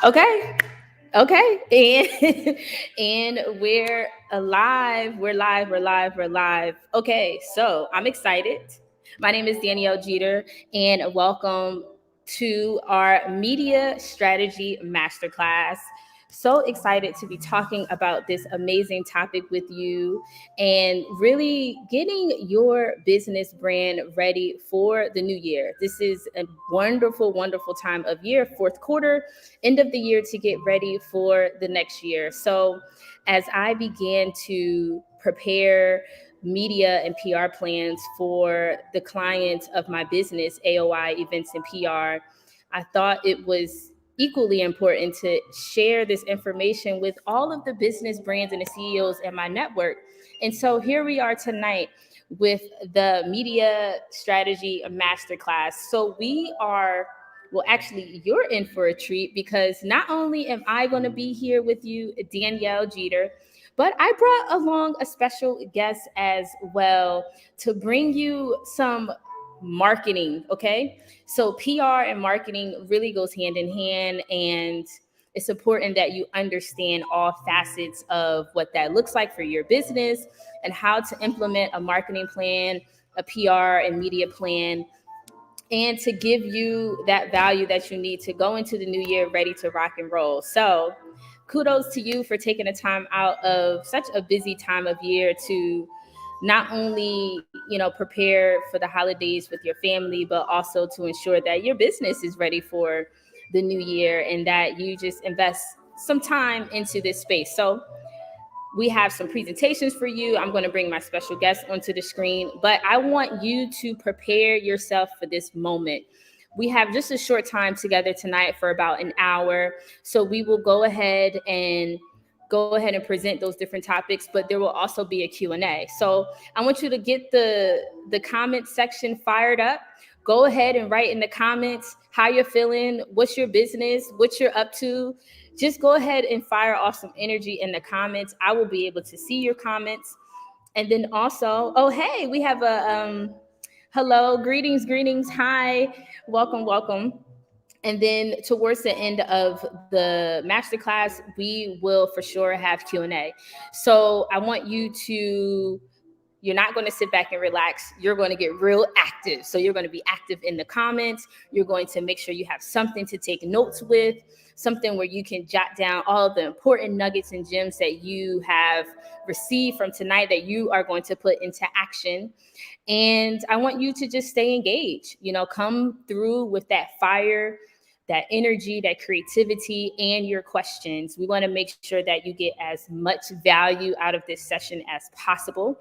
Okay. Okay. And and we're alive. We're live. Okay, so I'm excited. My name is Danielle Jeter, and welcome to our media strategy masterclass. So excited to be talking about this amazing topic with you and really getting your business brand ready for the new year. This is a wonderful, wonderful time of year, fourth quarter, end of the year, to get ready for the next year. So, as I began to prepare media and PR plans for the clients of my business, AOI Events and PR, I thought it was equally important to share this information with all of the business brands and the CEOs in my network. And so here we are tonight with the media strategy masterclass. So we are, well, actually, you're in for a treat because not only am I going to be here with you, Danielle Jeter, but I brought along a special guest as well to bring you some marketing. Okay. So PR and marketing really goes hand in hand. And it's important that you understand all facets of what that looks like for your business and how to implement a marketing plan, a PR and media plan, and to give you that value that you need to go into the new year ready to rock and roll. So, kudos to you for taking the time out of such a busy time of year to not only, prepare for the holidays with your family, but also to ensure that your business is ready for the new year and that you just invest some time into this space. So, we have some presentations for you. I'm going to bring my special guest onto the screen, but I want you to prepare yourself for this moment. We have just a short time together tonight for about an hour. So we will go ahead and present those different topics, but there will also be a Q&A. So I want you to get the comment section fired up. Go ahead and write in the comments how you're feeling, what's your business, what you're up to. Just go ahead and fire off some energy in the comments. I will be able to see your comments. And then also, oh, hey, we have a hello, greetings, hi, welcome. And then towards the end of the masterclass, we will for sure have Q&A. So I want you to, you're not going to sit back and relax. You're going to get real active. So you're going to be active in the comments. You're going to make sure you have something to take notes with, something where you can jot down all of the important nuggets and gems that you have received from tonight that you are going to put into action. And I want you to just stay engaged, come through with that fire, that energy, that creativity, and your questions. We want to make sure that you get as much value out of this session as possible.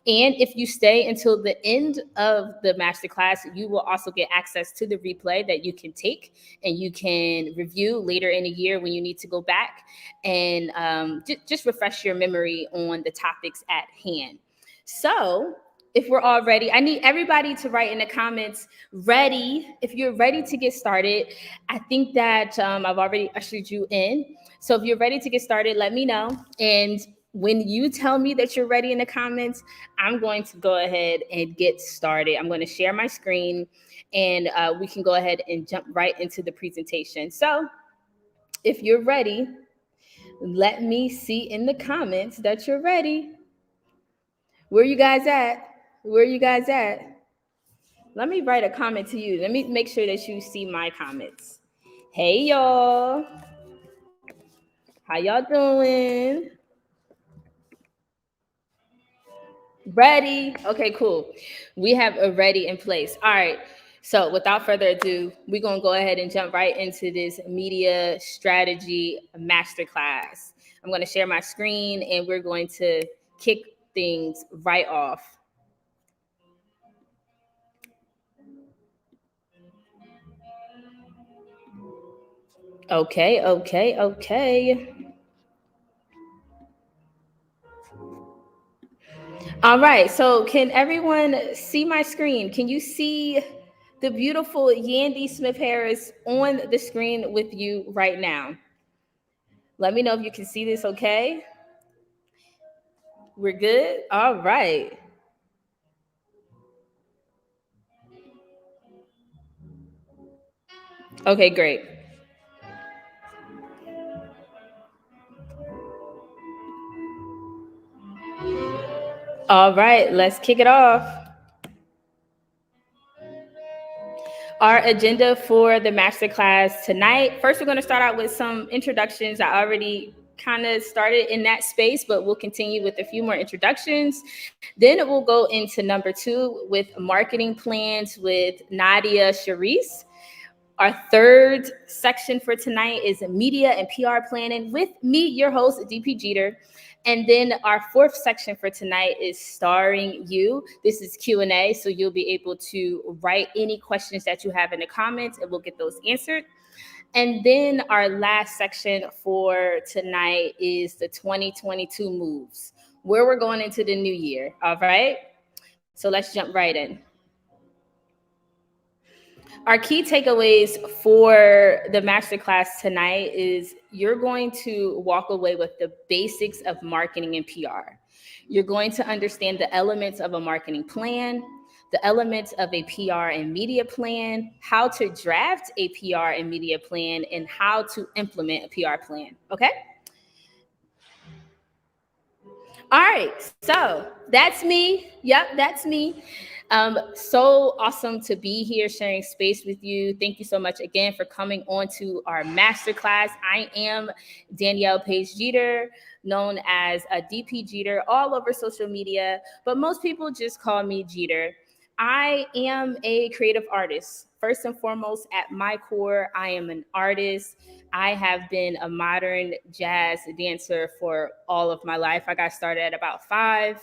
And if you stay until the end of the masterclass, you will also get access to the replay that you can take and you can review later in the year when you need to go back and just refresh your memory on the topics at hand. So, if we're all ready, I need everybody to write in the comments, ready. If you're ready to get started, I think that I've already ushered you in. So if you're ready to get started, let me know. And when you tell me that you're ready in the comments, I'm going to go ahead and get started. I'm going to share my screen and we can go ahead and jump right into the presentation. So if you're ready, let me see in the comments that you're ready. Where you guys at? Where you guys at? Let me write a comment to you. Let me make sure that you see my comments. Hey, y'all. How y'all doing? Ready? Okay, cool. We have a ready in place. All right. So without further ado, we're going to go ahead and jump right into this media strategy masterclass. I'm going to share my screen and we're going to kick things right off. Okay. All right. So can everyone see my screen? Can you see the beautiful Yandy Smith Harris on the screen with you right now? Let me know if you can see this, okay? We're good? All right. Okay, great. All right, let's kick it off. Our agenda for the masterclass tonight. First, we're going to start out with some introductions. I already kind of started in that space, but we'll continue with a few more introductions. Then we'll go into number 2 with marketing plans with Nadia Sharice. Our third section for tonight is media and PR planning with me, your host, DPJeter. And then our fourth section for tonight is starring you. This is Q&A, so you'll be able to write any questions that you have in the comments, and we'll get those answered. And then our last section for tonight is the 2022 moves, where we're going into the new year. All right, so let's jump right in. Our key takeaways for the masterclass tonight is you're going to walk away with the basics of marketing and PR. You're going to understand the elements of a marketing plan, the elements of a PR and media plan, how to draft a PR and media plan, and how to implement a PR plan. Okay? All right, so that's me. Yep, that's me. So awesome to be here sharing space with you. Thank you so much again for coming on to our masterclass. I am Danielle Paige Jeter, known as a DP Jeter all over social media, but most people just call me Jeter. I am a creative artist. First and foremost, at my core, I am an artist. I have been a modern jazz dancer for all of my life. I got started at about 5,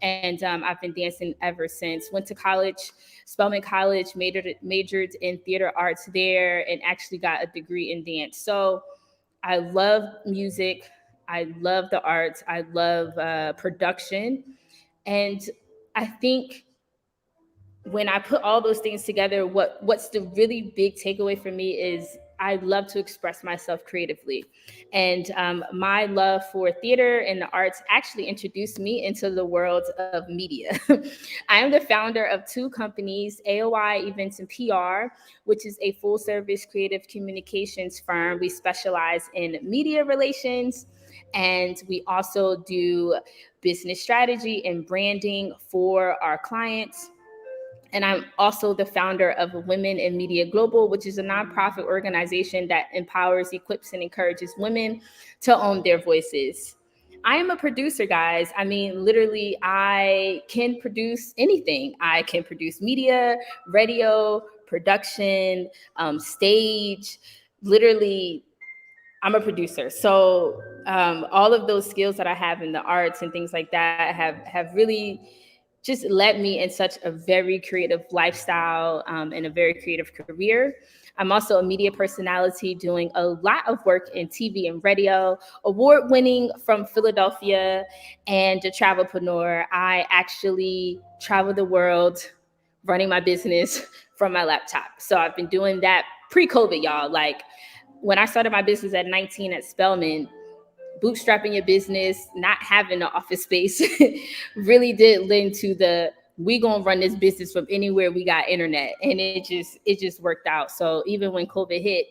and I've been dancing ever since. Went to college, Spelman College, majored in theater arts there, and actually got a degree in dance. So I love music. I love the arts. I love production. And I think when I put all those things together, what's the really big takeaway for me is I love to express myself creatively. And my love for theater and the arts actually introduced me into the world of media. I am the founder of 2 companies, AOI Events and PR, which is a full service creative communications firm. We specialize in media relations, and we also do business strategy and branding for our clients. And I'm also the founder of Women in Media Global, which is a nonprofit organization that empowers, equips, and encourages women to own their voices. I am a producer, guys. I mean, literally, I can produce anything. I can produce media, radio, production, stage. Literally, I'm a producer. So all of those skills that I have in the arts and things like that have really just led me in such a very creative lifestyle and a very creative career. I'm also a media personality doing a lot of work in TV and radio, award winning from Philadelphia, and a travelpreneur. I actually travel the world running my business from my laptop. So I've been doing that pre-COVID, y'all. Like when I started my business at 19 at Spelman, bootstrapping your business, not having an office space really did lend to the we gonna run this business from anywhere we got internet. And it just worked out. So even when COVID hit,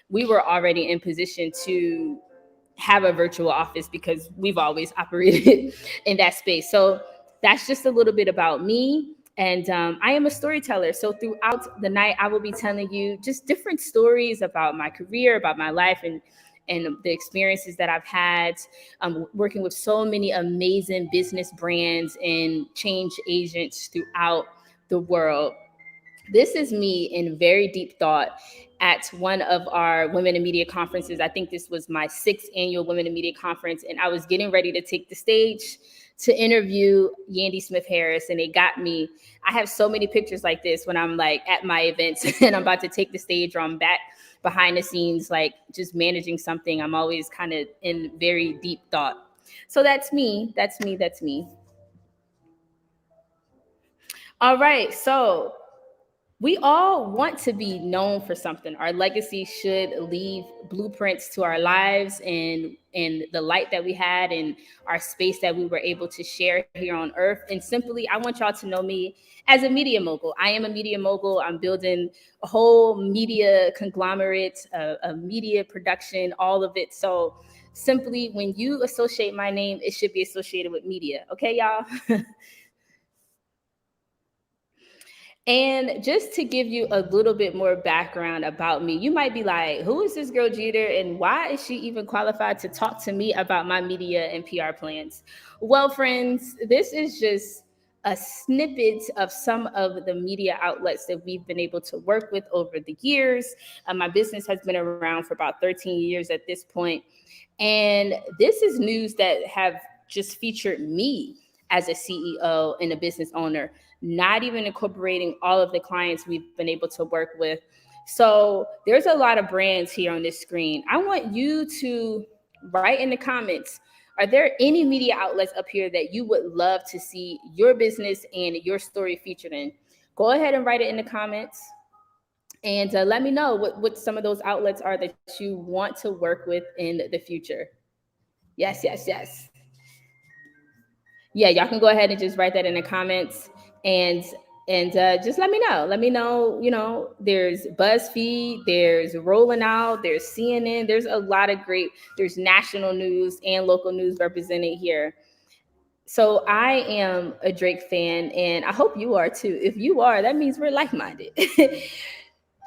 we were already in position to have a virtual office because we've always operated in that space. So that's just a little bit about me. And I am a storyteller. So throughout the night, I will be telling you just different stories about my career, about my life, and the experiences that I've had working with so many amazing business brands and change agents throughout the world. This is me in very deep thought at one of our Women in Media conferences. I think this was my 6th annual Women in Media conference, and I was getting ready to take the stage to interview Yandy Smith Harris, and it got me. I have so many pictures like this when I'm like at my events and I'm about to take the stage, or I'm back behind the scenes, like just managing something. I'm always kind of in very deep thought. So that's me. That's me. That's me. All right. So we all want to be known for something. Our legacy should leave blueprints to our lives and the light that we had and our space that we were able to share here on earth. And simply, I want y'all to know me as a media mogul. I am a media mogul. I'm building a whole media conglomerate, a media production, all of it. So Simply, when you associate my name, it should be associated with media. Okay, y'all? And just to give you a little bit more background about me, you might be like, who is this girl Jeter and why is she even qualified to talk to me about my media and PR plans? Well, friends, this is just a snippet of some of the media outlets that we've been able to work with over the years. My business has been around for about 13 years at this point. And this is news that have just featured me as a CEO and a business owner, not even incorporating all of the clients we've been able to work with. So there's a lot of brands here on this screen. I want you to write in the comments, are there any media outlets up here that you would love to see your business and your story featured in? Go ahead and write it in the comments. And let me know what some of those outlets are that you want to work with in the future. Yes, yes, yes. Yeah, y'all can go ahead and just write that in the comments, and just let me know. Let me know. There's BuzzFeed, there's Rolling Out, there's CNN. There's a lot of great. There's national news and local news represented here. So I am a Drake fan, and I hope you are too. If you are, that means we're like-minded.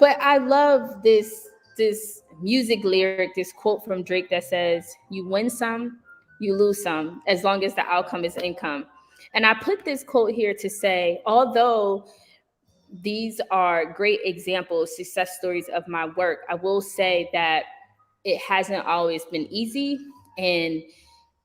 But I love this music lyric, this quote from Drake that says, "You win some, you lose some, as long as the outcome is income." And I put this quote here to say, although these are great examples, success stories of my work, I will say that it hasn't always been easy. And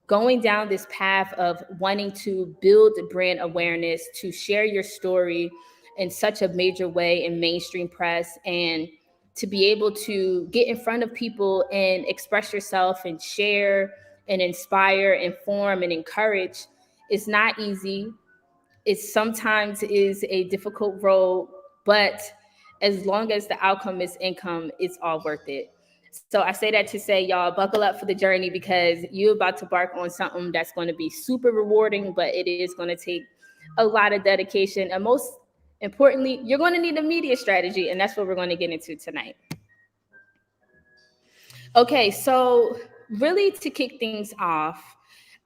going down this path of wanting to build brand awareness, to share your story in such a major way in mainstream press, and to be able to get in front of people and express yourself and share and inspire, inform, and encourage, it's not easy. It sometimes is a difficult road, but as long as the outcome is income, it's all worth it. So I say that to say, y'all, buckle up for the journey, because you're about to embark on something that's going to be super rewarding, but it is going to take a lot of dedication. And most importantly, you're going to need a media strategy. And that's what we're going to get into tonight. Okay, so really to kick things off,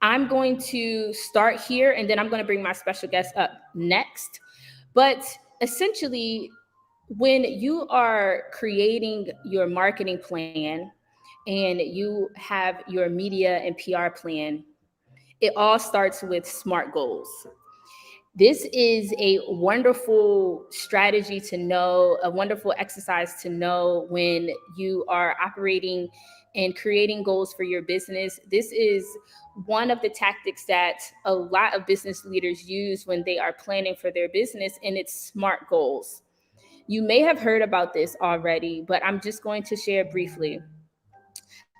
I'm going to start here and then I'm going to bring my special guest up next. But essentially, when you are creating your marketing plan and you have your media and PR plan, it all starts with SMART goals. This is a wonderful strategy to know, a wonderful exercise to know when you are operating and creating goals for your business. This is one of the tactics that a lot of business leaders use when they are planning for their business, and it's SMART goals. You may have heard about this already, but I'm just going to share briefly.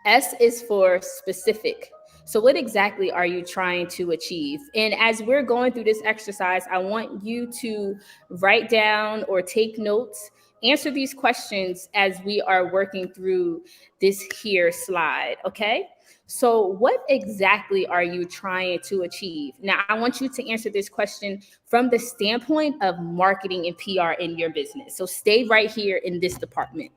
S is for specific. So, what exactly are you trying to achieve? And as we're going through this exercise, I want you to write down or take notes, answer these questions as we are working through this here slide, okay? So, what exactly are you trying to achieve? Now, I want you to answer this question from the standpoint of marketing and PR in your business. So, stay right here in this department.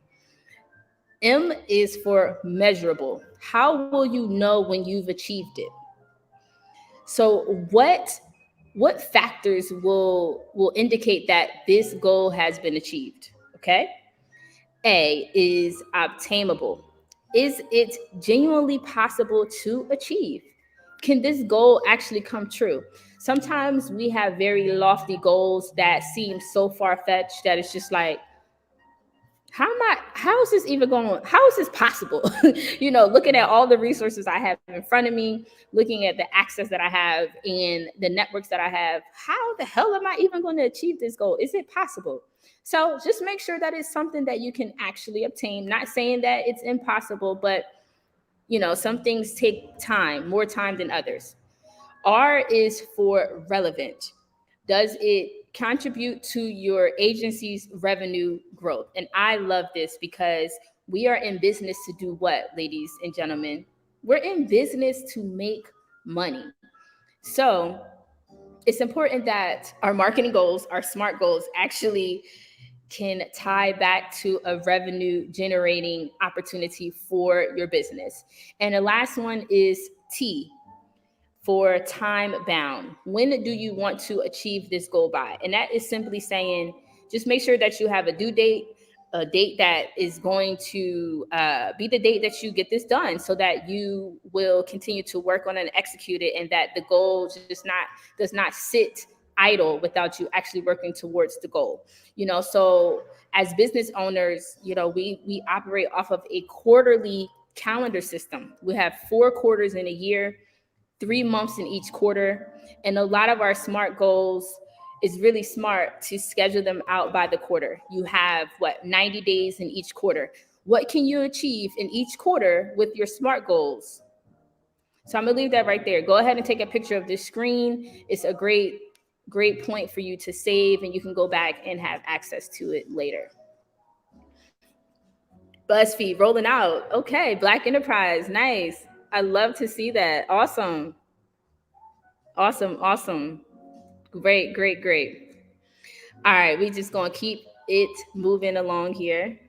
M is for measurable. How will you know when you've achieved it? So what factors will indicate that this goal has been achieved? Okay? A is obtainable. Is it genuinely possible to achieve? Can this goal actually come true? Sometimes we have very lofty goals that seem so far-fetched that it's just like, how is this even going, how is this possible? Looking at all the resources I have in front of me, looking at the access that I have and the networks that I have, how the hell am I even going to achieve this goal? Is it possible? So just make sure that it's something that you can actually obtain. Not saying that it's impossible, but some things take time, more time than others. R is for relevant. Does it contribute to your agency's revenue growth? And I love this because we are in business to do what, ladies and gentlemen? We're in business to make money. So it's important that our marketing goals, our SMART goals, actually can tie back to a revenue generating opportunity for your business. And the last one is T, for time bound. When do you want to achieve this goal by? And that is simply saying, just make sure that you have a due date, a date that is going to be the date that you get this done, so that you will continue to work on and execute it, and that the goal does not sit idle without you actually working towards the goal. So as business owners, we operate off of a quarterly calendar system. We have 4 quarters in a year, 3 months in each quarter. And a lot of our SMART goals is really smart to schedule them out by the quarter. You have 90 days in each quarter. What can you achieve in each quarter with your SMART goals? So I'm gonna leave that right there. Go ahead and take a picture of this screen. It's a great point for you to save, and you can go back and have access to it later. BuzzFeed rolling out. Okay, Black Enterprise. Nice. I love to see that. Awesome. Awesome, awesome. Great, great, great. All right, we just gonna keep it moving along here.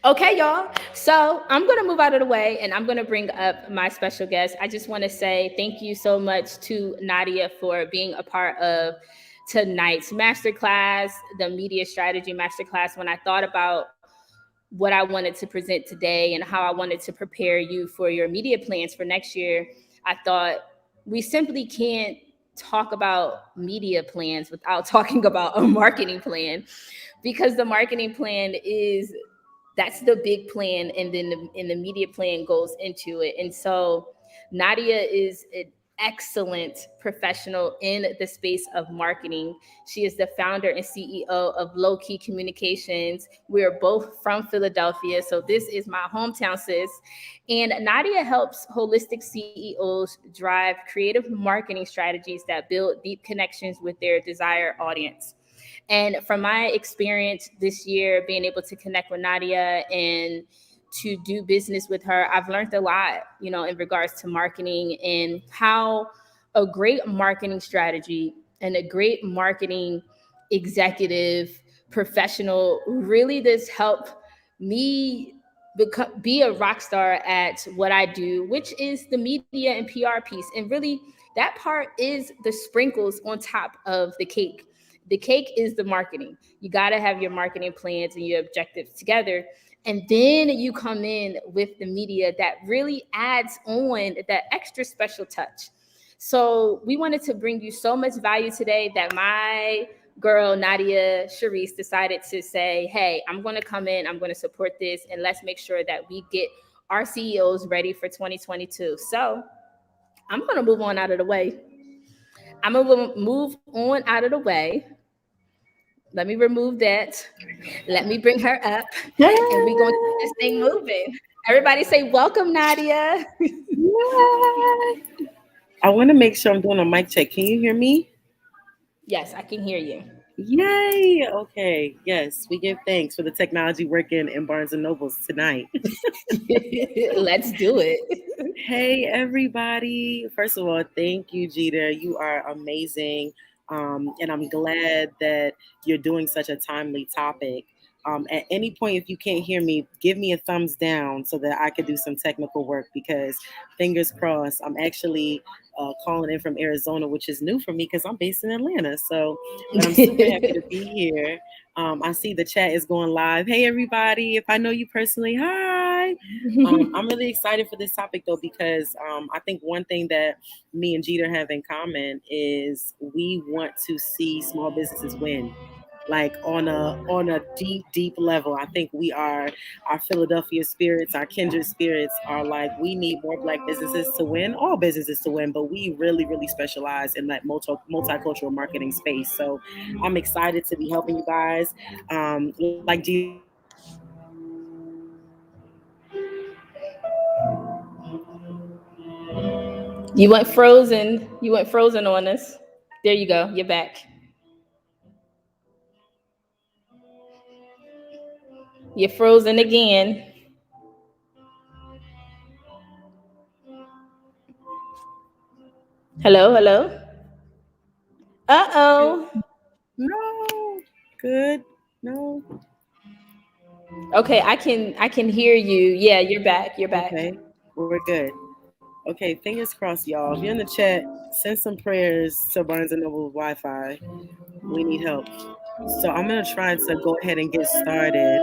Okay, y'all. So I'm gonna move out of the way and I'm gonna bring up my special guest. I just want to say thank you so much to Nadia for being a part of tonight's masterclass, the media strategy masterclass. When I thought about what I wanted to present today and how I wanted to prepare you for your media plans for next year, I thought we simply can't talk about media plans without talking about a marketing plan, because the marketing plan that's the big plan, and then the media plan goes into it. And so Nadia is an excellent professional in the space of marketing. She is the founder and CEO of Low Key Communications. We are both from Philadelphia, so this is my hometown, sis. And Nadia helps holistic CEOs drive creative marketing strategies that build deep connections with their desired audience. And from my experience this year, being able to connect with Nadia and to do business with her, I've learned a lot, in regards to marketing, and how a great marketing strategy and a great marketing executive professional really does help me be a rock star at what I do, which is the media and PR piece. And really, that part is the sprinkles on top of the cake. The cake is the marketing. You got to have your marketing plans and your objectives together. And then you come in with the media that really adds on that extra special touch. So we wanted to bring you so much value today that my girl, Nadia Sharice, decided to say, hey, I'm going to come in, I'm going to support this, and let's make sure that we get our CEOs ready for 2022. So I'm going to move on out of the way. I'm going to move on out of the way. Let me remove that. Let me bring her up, and we're going to keep this thing moving. Everybody say, welcome, Nadia. Yay! I want to make sure I'm doing a mic check. Can you hear me? Yes, I can hear you. Yay! Okay. Yes, we give thanks for the technology working in Barnes and Nobles tonight. Let's do it. Hey, everybody. First of all, thank you, Jeter. You are amazing. And I'm glad that you're doing such a timely topic. At any point, if you can't hear me, give me a thumbs down so that I could do some technical work, because fingers crossed, I'm actually calling in from Arizona, which is new for me because I'm based in Atlanta. So, but I'm super happy to be here. I see the chat is going live. Hey, everybody. If I know you personally, hi. I'm really excited for this topic, though, because I think one thing that me and Jeter have in common is we want to see small businesses win, like on a deep level. I think we are, our Philadelphia spirits, our kindred spirits are like, we need more Black businesses to win, all businesses to win, but we really specialize in that multicultural marketing space. So I'm excited to be helping you guys. Like Jeter said, I'm from Atlanta, You went frozen. You went frozen on us. There you go. You're back. You're frozen again. Hello, hello. Uh-oh. No. Good. No. Okay, I can hear you. Yeah, you're back. You're back. Okay. We're good. Okay, fingers crossed, y'all. If you're in the chat, send some prayers to Barnes and Noble Wi-Fi. We need help. So I'm gonna try to go ahead and get started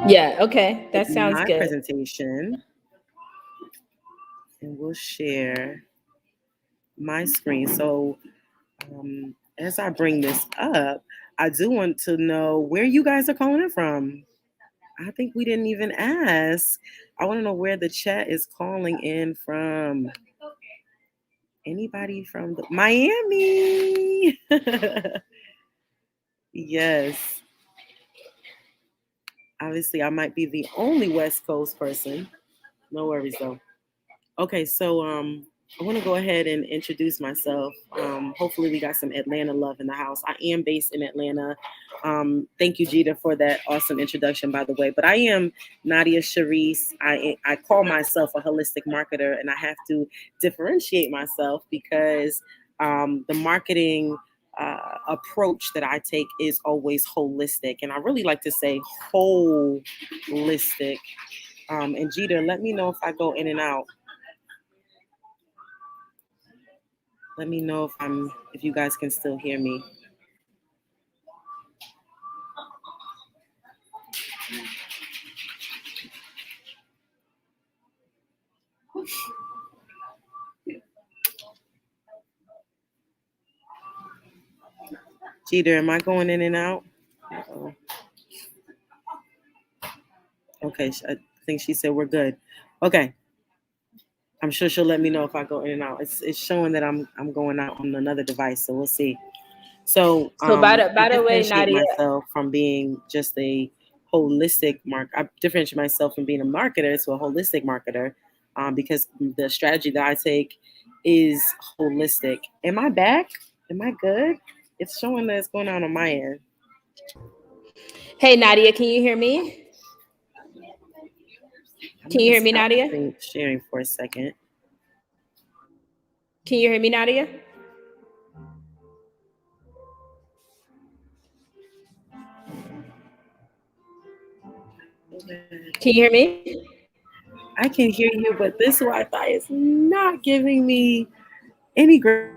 Yeah, okay. with That sounds my good. presentation, and we'll share my screen. So as I bring this up, I do want to know where you guys are calling it from. I think we didn't even ask. I want to know where the chat is calling in from. Anybody from Miami? Yes. Obviously, I might be the only West Coast person. No worries though. Okay, so I want to go ahead and introduce myself. Hopefully, we got some Atlanta love in the house. I am based in Atlanta. Thank you, Jeter, for that awesome introduction, by the way. But I am Nadia Sharice. I call myself a holistic marketer, and I have to differentiate myself because the marketing approach that I take is always holistic, and I really like to say holistic. And Jeter, let me know if I go in and out. Let me know if you guys can still hear me. Jeter, am I going in and out? Uh-oh. Okay, I think she said we're good. Okay, I'm sure she'll let me know if I go in and out. It's showing that I'm going out on another device, so we'll see. So So I by the way, differentiate Nadia, myself from being just a holistic mark. I differentiate myself from being a marketer to a holistic marketer because the strategy that I take is holistic. Am I back? Am I good? It's showing that it's going on my end. hey Nadia, can you hear me? I'm Can you gonna hear me, stop Nadia? sharing for a second. Can you hear me, Nadia? Can you hear me? I can hear you, but this Wi-Fi is not giving me any great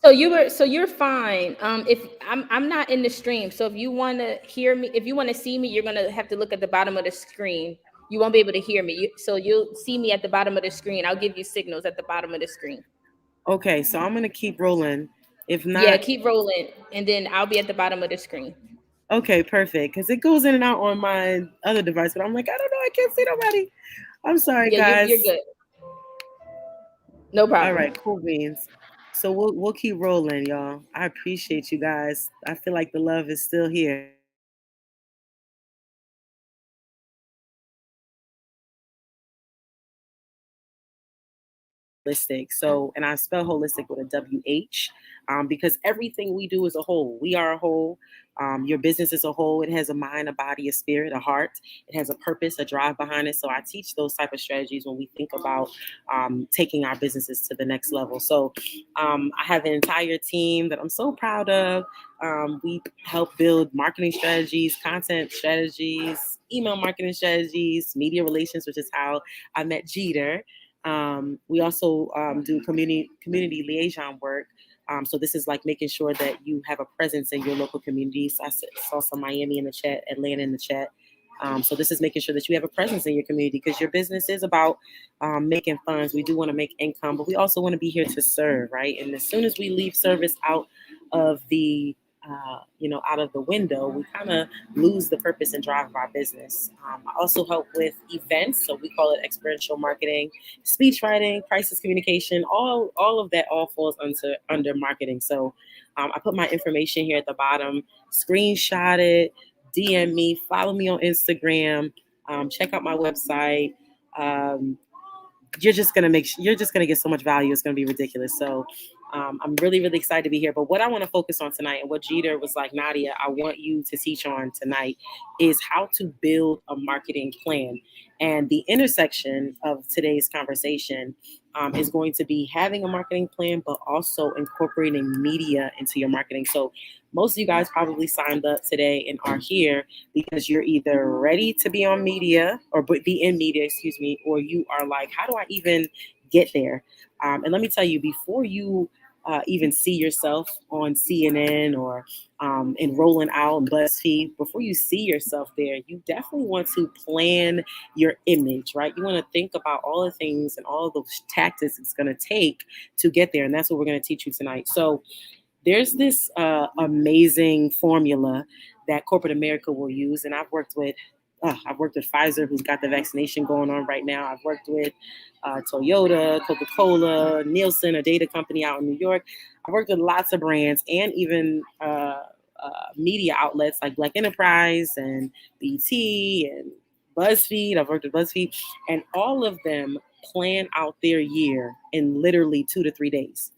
So you're fine. If I'm not in the stream, so if you want to hear me, if you want to see me, you're gonna have to look at the bottom of the screen. You won't be able to hear me. So you'll see me at the bottom of the screen. I'll give you signals at the bottom of the screen. Okay, so I'm gonna keep rolling. If Yeah, not, keep rolling, and then I'll be at the bottom of the screen. okay, perfect. Because it goes in and out on my other device, but I'm like, I don't know, I can't see nobody. I'm sorry, Yeah, you're guys. good. No All problem. right, cool beans. So we'll keep rolling, y'all. I appreciate you guys. I feel like the love is still here. Holistic. So, and I spell holistic with a WH because everything we do is a whole. We are a whole. Your business is a whole. It has a mind, a body, a spirit, a heart. It has a purpose, a drive behind it. So I teach those type of strategies when we think about taking our businesses to the next level. So I have an entire team that I'm so proud of. We help build marketing strategies, content strategies, email marketing strategies, media relations, which is how I met Jeter. We also do community liaison work. So this is like making sure that you have a presence in your local communities. Saw some Miami in the chat, Atlanta in the chat. So this is making sure that you have a presence in your community because your business is about making funds. We do want to make income, but we also want to be here to serve, right? And as soon as we leave service out of the out of the window, we kind of lose the purpose and drive of our business. I also help with events, so we call it experiential marketing, speech writing, crisis communication. All of that all falls under marketing. So I put my information here at the bottom. Screenshot it, DM me, follow me on Instagram, check out my website. Um, you're just gonna get so much value. It's gonna be ridiculous. So I'm really really excited to be here. But what I want to focus on tonight, and what Jeter was like, Nadia, I want you to teach on tonight, is how to build a marketing plan. And the intersection of today's conversation is going to be having a marketing plan, but also incorporating media into your marketing. So most of you guys probably signed up today and are here because you're either ready to be on media or be in media, excuse me, or you are like, how do I even get there? And let me tell you, before you even see yourself on CNN or enrolling out in BuzzFeed, before you see yourself there, you definitely want to plan your image, right? You want to think about all the things and all of those tactics it's going to take to get there. And that's what we're going to teach you tonight. So there's this amazing formula that corporate America will use, and I've worked with Pfizer, who's got the vaccination going on right now. I've worked with Toyota, Coca-Cola, Nielsen, a data company out in New York. I've worked with lots of brands and even media outlets like Black Enterprise and BT and BuzzFeed. I've worked with BuzzFeed, and all of them plan out their year in literally 2 to 3 days.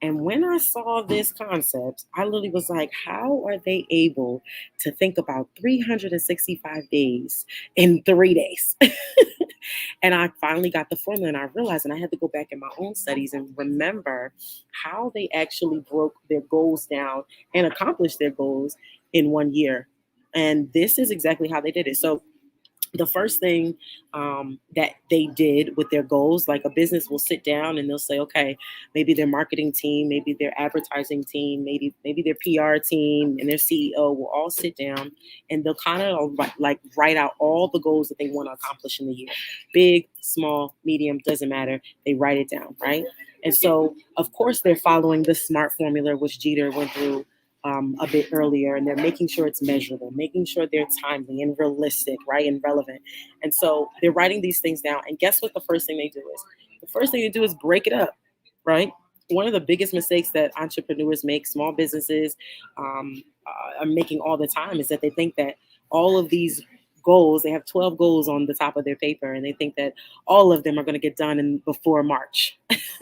And when I saw this concept, I literally was like, how are they able to think about 365 days in 3 days? And I finally got the formula and I realized, and I had to go back in my own studies and remember how they actually broke their goals down and accomplished their goals in 1 year. And this is exactly how they did it. So the first thing that they did with their goals, like a business will sit down and they'll say, okay, maybe their marketing team, maybe their advertising team, maybe their PR team and their CEO will all sit down and they'll kind of like write out all the goals that they want to accomplish in the year. Big, small, medium, doesn't matter. They write it down, right? And so, of course, they're following the SMART formula, which Jeter went through a bit earlier, and they're making sure it's measurable, making sure they're timely and realistic, right, and relevant. And so they're writing these things down. And guess what? The first thing they do is break it up, right? One of the biggest mistakes that entrepreneurs make, small businesses are making all the time, is that they think that all of these goals, they have 12 goals on the top of their paper, and they think that all of them are going to get done before March.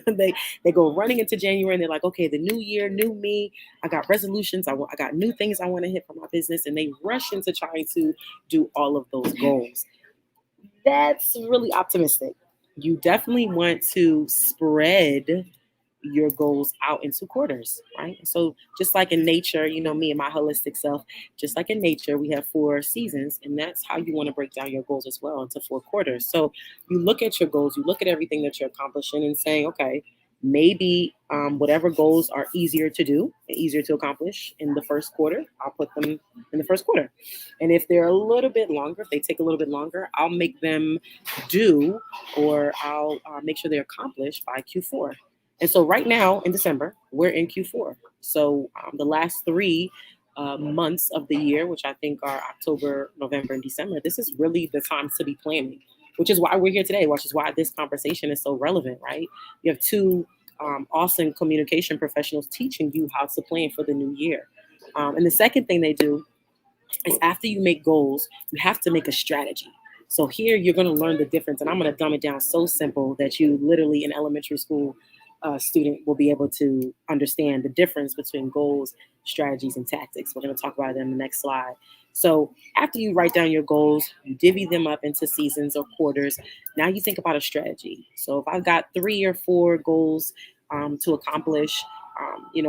they go running into January and they're like, okay, the new year, new me. I got resolutions. I got new things I want to hit for my business, and they rush into trying to do all of those goals. That's really optimistic. You definitely want to spread your goals out into quarters, right? So just like in nature, me and my holistic self, just like in nature, we have 4 seasons, and that's how you want to break down your goals as well into 4 quarters. So you look at your goals, you look at everything that you're accomplishing and saying, okay, maybe whatever goals are easier to do, easier to accomplish in the first quarter, I'll put them in the first quarter. And if they're a little bit longer, if they take a little bit longer, I'll make them do, or I'll make sure they're accomplished by Q4. And so right now in December, we're in Q4. So the last 3 months of the year, which I think are October, November, and December, this is really the time to be planning, which is why we're here today, which is why this conversation is so relevant, right? You have two awesome communication professionals teaching you how to plan for the new year. And the second thing they do is, after you make goals, you have to make a strategy. So here you're going to learn the difference, and I'm going to dumb it down so simple that you literally, in elementary school, student will be able to understand the difference between goals, strategies, and tactics. We're going to talk about it in the next slide. So after you write down your goals, you divvy them up into seasons or quarters. Now you think about a strategy. So if I've got 3 or 4 goals to accomplish,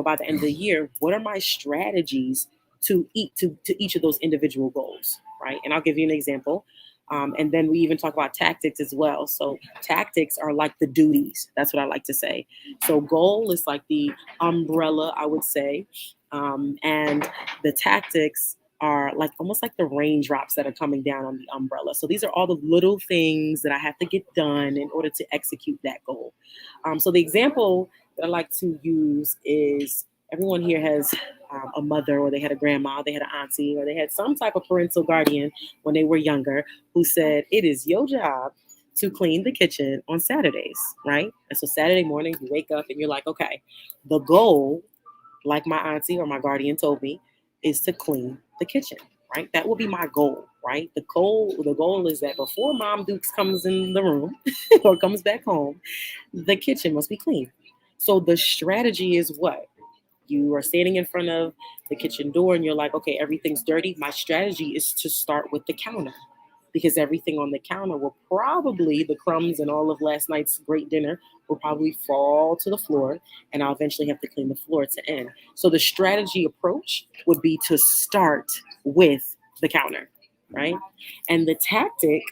by the end of the year, what are my strategies to each of those individual goals, right? And I'll give you an example. And then we even talk about tactics as well. So tactics are like the duties. That's what I like to say. So goal is like the umbrella, I would say. And the tactics are like almost like the raindrops that are coming down on the umbrella. So these are all the little things that I have to get done in order to execute that goal. So the example that I like to use is, everyone here has a mother, or they had a grandma, they had an auntie, or they had some type of parental guardian when they were younger who said, it is your job to clean the kitchen on Saturdays, right? And so Saturday morning, you wake up and you're like, okay, the goal, like my auntie or my guardian told me, is to clean the kitchen, right? That will be my goal, right? The goal is that before Mom Dukes comes in the room or comes back home, the kitchen must be clean. So the strategy is what? You are standing in front of the kitchen door and you're like, okay, everything's dirty. My strategy is to start with the counter. because everything on the counter will probably, the crumbs and all of last night's great dinner will probably fall to the floor, and I'll eventually have to clean the floor to end. So the strategy approach would be to start with the counter, right? And the tactic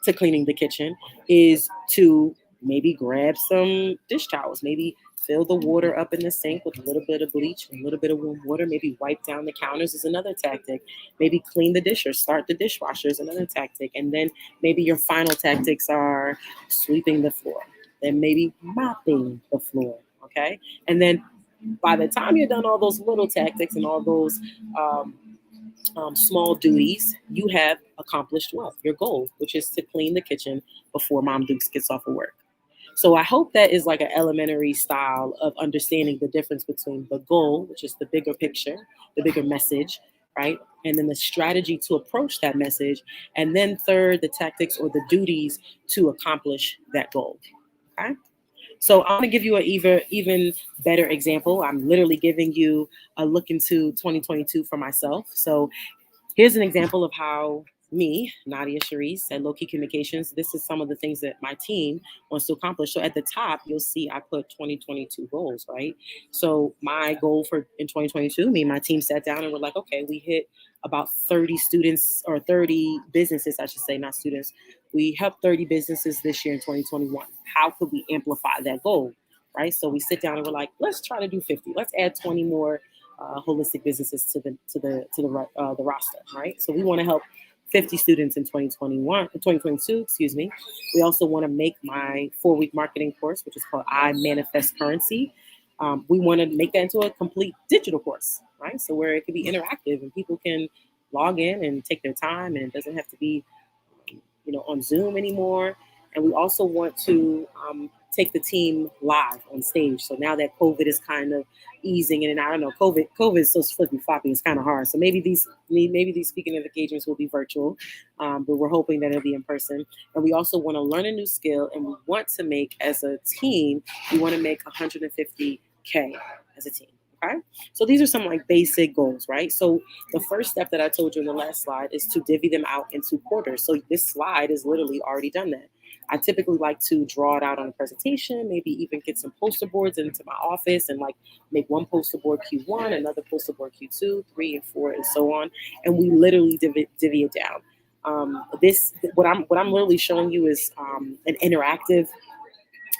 to cleaning the kitchen is to maybe grab some dish towels, maybe fill the water up in the sink with a little bit of bleach, a little bit of warm water, maybe wipe down the counters is another tactic. Maybe clean the dishers, start the dishwasher is another tactic. And then maybe your final tactics are sweeping the floor, then maybe mopping the floor, okay? And then by the time you're done all those little tactics and all those um, small duties, you have accomplished what? Your goal, which is to clean the kitchen before Mom Dukes gets off of work. So I hope that is like an elementary style of understanding the difference between the goal, which is the bigger picture, the bigger message, right? And then the strategy to approach that message. And then third, the tactics or the duties to accomplish that goal. Okay. So I'm going to give you an even better example. I'm literally giving you a look into 2022 for myself. So here's an example of how me, Nadia Sharice, at Low Key Communications, this is some of the things that my team wants to accomplish. So at the top, you'll see I put 2022 goals, right? So my goal for in 2022, me and my team sat down and we're like, okay, we hit about 30 students or 30 businesses, I should say, not students. We helped 30 businesses this year in 2021. How could we amplify that goal? Right. So we sit down and we're like, let's try to do 50. Let's add 20 more holistic businesses to the roster, right? So we want to help 50 students in 2022, excuse me. We also want to make my 4-week marketing course, which is called I Manifest Currency. We want to make that into a complete digital course, right? So where it can be interactive and people can log in and take their time, and it doesn't have to be on Zoom anymore. And we also want to take the team live on stage. So now that COVID is kind of easing, and I don't know, COVID is so flippy floppy, it's kind of hard. So maybe these speaking engagements will be virtual, but we're hoping that it'll be in person. And we also want to learn a new skill, and we want to make as a team, we want to make 150K as a team. Okay. So these are some like basic goals, right? So the first step that I told you in the last slide is to divvy them out into quarters. So this slide is literally already done that. I typically like to draw it out on a presentation, maybe even get some poster boards into my office and like make one poster board Q1, another poster board Q2, 3 and 4, and so on. And we literally divvy it down. What I'm literally showing you is an interactive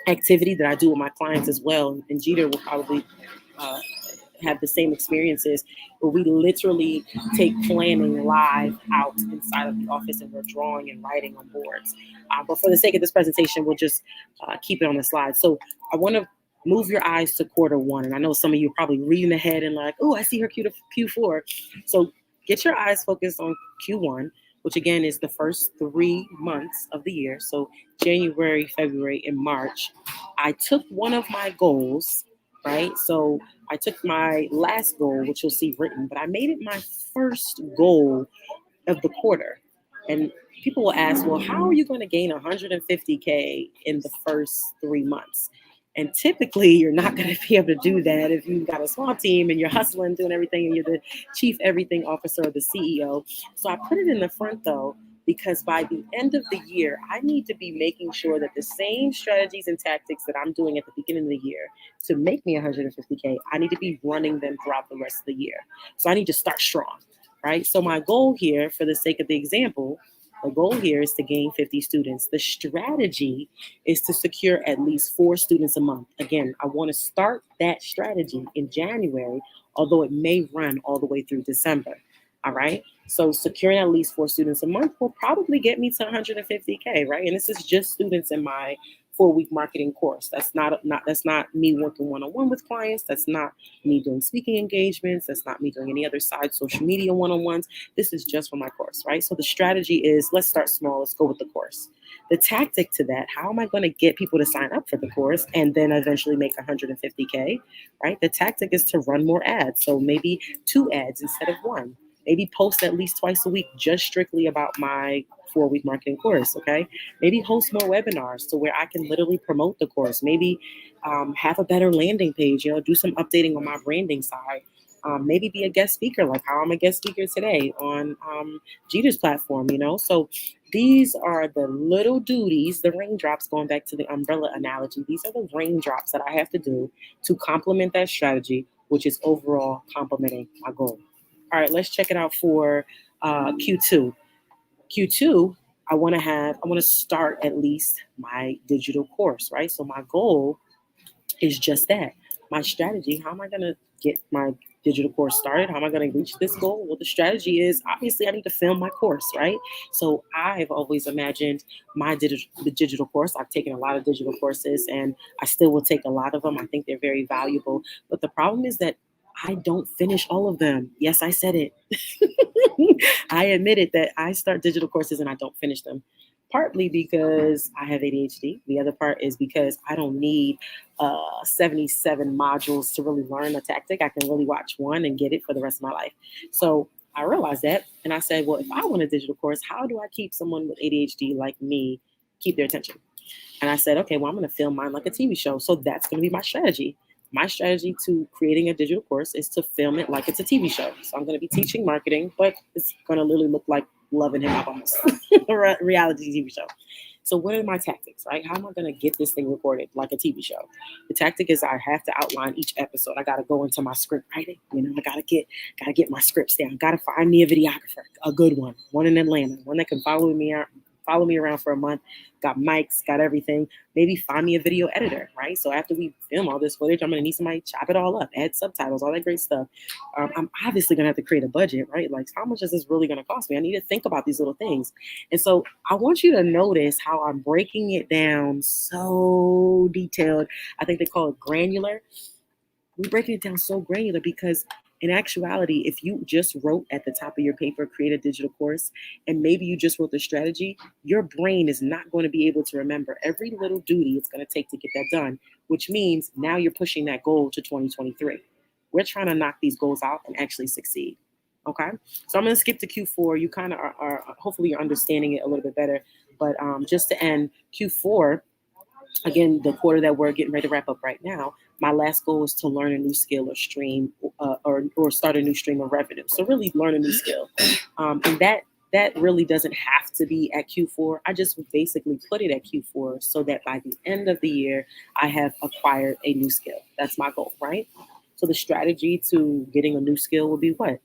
activity that I do with my clients as well. And Jeter will probably uh, have the same experiences where we literally take planning live out inside of the office and we're drawing and writing on boards. But for the sake of this presentation, we'll just keep it on the slide. So I want to move your eyes to quarter 1. And I know some of you are probably reading ahead and like, oh, I see her Q4. So get your eyes focused on Q1, which again is the first 3 months of the year. So January, February, and March. I took one of my goals, right? So I took my last goal, which you'll see written, but I made it my first goal of the quarter. And people will ask, well, how are you going to gain 150K in the first 3 months? And typically, you're not going to be able to do that if you've got a small team and you're hustling, doing everything, and you're the chief everything officer or the CEO. So I put it in the front, though, because by the end of the year, I need to be making sure that the same strategies and tactics that I'm doing at the beginning of the year to make me 150K, I need to be running them throughout the rest of the year. So I need to start strong, right? So my goal here, for the sake of the example, the goal here is to gain 50 students. The strategy is to secure at least 4 students a month. Again, I want to start that strategy in January, although it may run all the way through December. All right. So securing at least 4 students a month will probably get me to 150K, right? And this is just students in my 4-week marketing course. That's not me working one-on-one with clients. That's not me doing speaking engagements. That's not me doing any other side social media one-on-ones. This is just for my course, right? So the strategy is, let's start small. Let's go with the course. The tactic to that, how am I going to get people to sign up for the course and then eventually make 150K, right? The tactic is to run more ads. So maybe 2 ads instead of 1. Maybe post at least twice a week just strictly about my 4-week marketing course, okay? Maybe host more webinars to where I can literally promote the course. Maybe have a better landing page, do some updating on my branding side. maybe be a guest speaker, like how I'm a guest speaker today on Jeter's platform, So these are the little duties, the raindrops, going back to the umbrella analogy. These are the raindrops that I have to do to complement that strategy, which is overall complementing my goal. All right, let's check it out for Q2. Q2, I want to start at least my digital course, right? So my goal is just that. My strategy, how am I going to get my digital course started? How am I going to reach this goal? Well, the strategy is obviously I need to film my course, right? So I've always imagined the digital course. I've taken a lot of digital courses and I still will take a lot of them. I think they're very valuable. But the problem is that I don't finish all of them. Yes, I said it. I admitted that I start digital courses and I don't finish them. Partly because I have ADHD. The other part is because I don't need 77 modules to really learn a tactic. I can really watch one and get it for the rest of my life. So I realized that. And I said, well, if I want a digital course, how do I keep someone with ADHD like me keep their attention? And I said, okay, well, I'm going to film mine like a TV show. So that's going to be my strategy. My strategy to creating a digital course is to film it like it's a TV show. So I'm going to be teaching marketing, but it's going to literally look like Love and Hip Hop almost, a reality TV show. So what are my tactics, right? How am I going to get this thing recorded like a TV show? The tactic is I have to outline each episode. I got to go into my script writing. I got to get my scripts down. Got to find me a videographer, a good one in Atlanta, one that can follow me around for a month, got mics, got everything. Maybe find me a video editor, right? So after we film all this footage, I'm going to need somebody to chop it all up, add subtitles, all that great stuff. I'm obviously going to have to create a budget, right? Like, how much is this really going to cost me? I need to think about these little things. And so I want you to notice how I'm breaking it down so detailed. I think they call it granular. We're breaking it down so granular because in actuality, if you just wrote at the top of your paper, create a digital course, and maybe you just wrote the strategy, your brain is not going to be able to remember every little duty it's going to take to get that done, which means now you're pushing that goal to 2023. We're trying to knock these goals out and actually succeed. Okay. So I'm going to skip to Q4. You kind of are hopefully you're understanding it a little bit better. But just to end Q4, again, the quarter that we're getting ready to wrap up right now, my last goal is to learn a new skill or stream or start a new stream of revenue. So really learn a new skill. And that really doesn't have to be at Q4. I just basically put it at Q4 so that by the end of the year, I have acquired a new skill. That's my goal, right? So the strategy to getting a new skill will be what?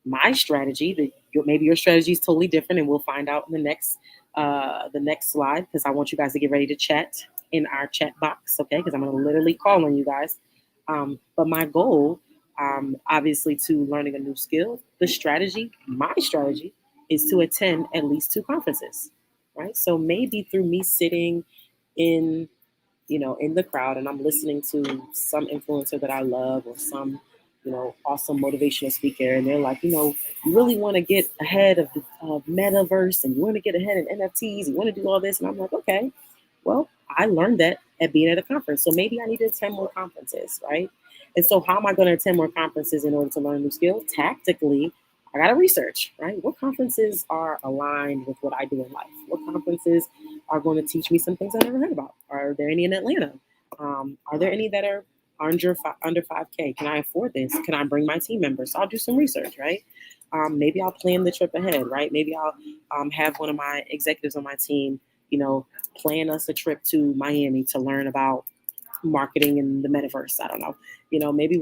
My strategy, maybe your strategy is totally different, and we'll find out in the next slide because I want you guys to get ready to chat in our chat box, okay? Because I'm going to literally call on you guys. But my goal, obviously, to learning a new skill, my strategy is to attend at least 2 conferences, right? So maybe through me sitting in in the crowd and I'm listening to some influencer that I love or some, awesome motivational speaker. And they're like, you really want to get ahead of the metaverse and you want to get ahead in NFTs. You want to do all this. And I'm like, okay, well, I learned that at being at a conference. So maybe I need to attend more conferences, right? And so how am I going to attend more conferences in order to learn a new skill? Tactically, I got to research, right? What conferences are aligned with what I do in life? What conferences are going to teach me some things I never heard about? Are there any in Atlanta? Are there any that are under 5K? Can I afford this? Can I bring my team members? So I'll do some research, right? Maybe I'll plan the trip ahead, right? Maybe I'll have one of my executives on my team, plan us a trip to Miami to learn about marketing in the metaverse. I don't know. Maybe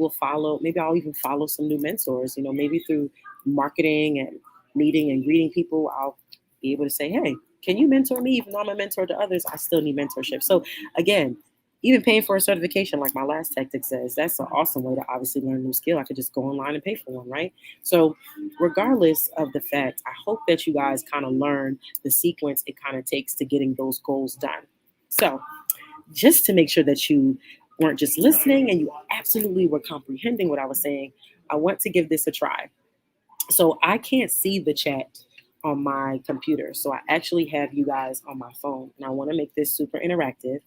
I'll even follow some new mentors, maybe through marketing and meeting and greeting people, I'll be able to say, hey, can you mentor me? Even though I'm a mentor to others, I still need mentorship. So again, even paying for a certification, like my last tactic says, that's an awesome way to obviously learn a new skill. I could just go online and pay for one, right? So regardless of the fact, I hope that you guys kind of learn the sequence it kind of takes to getting those goals done. So just to make sure that you weren't just listening and you absolutely were comprehending what I was saying, I want to give this a try. So I can't see the chat on my computer. So I actually have you guys on my phone. And I want to make this super interactive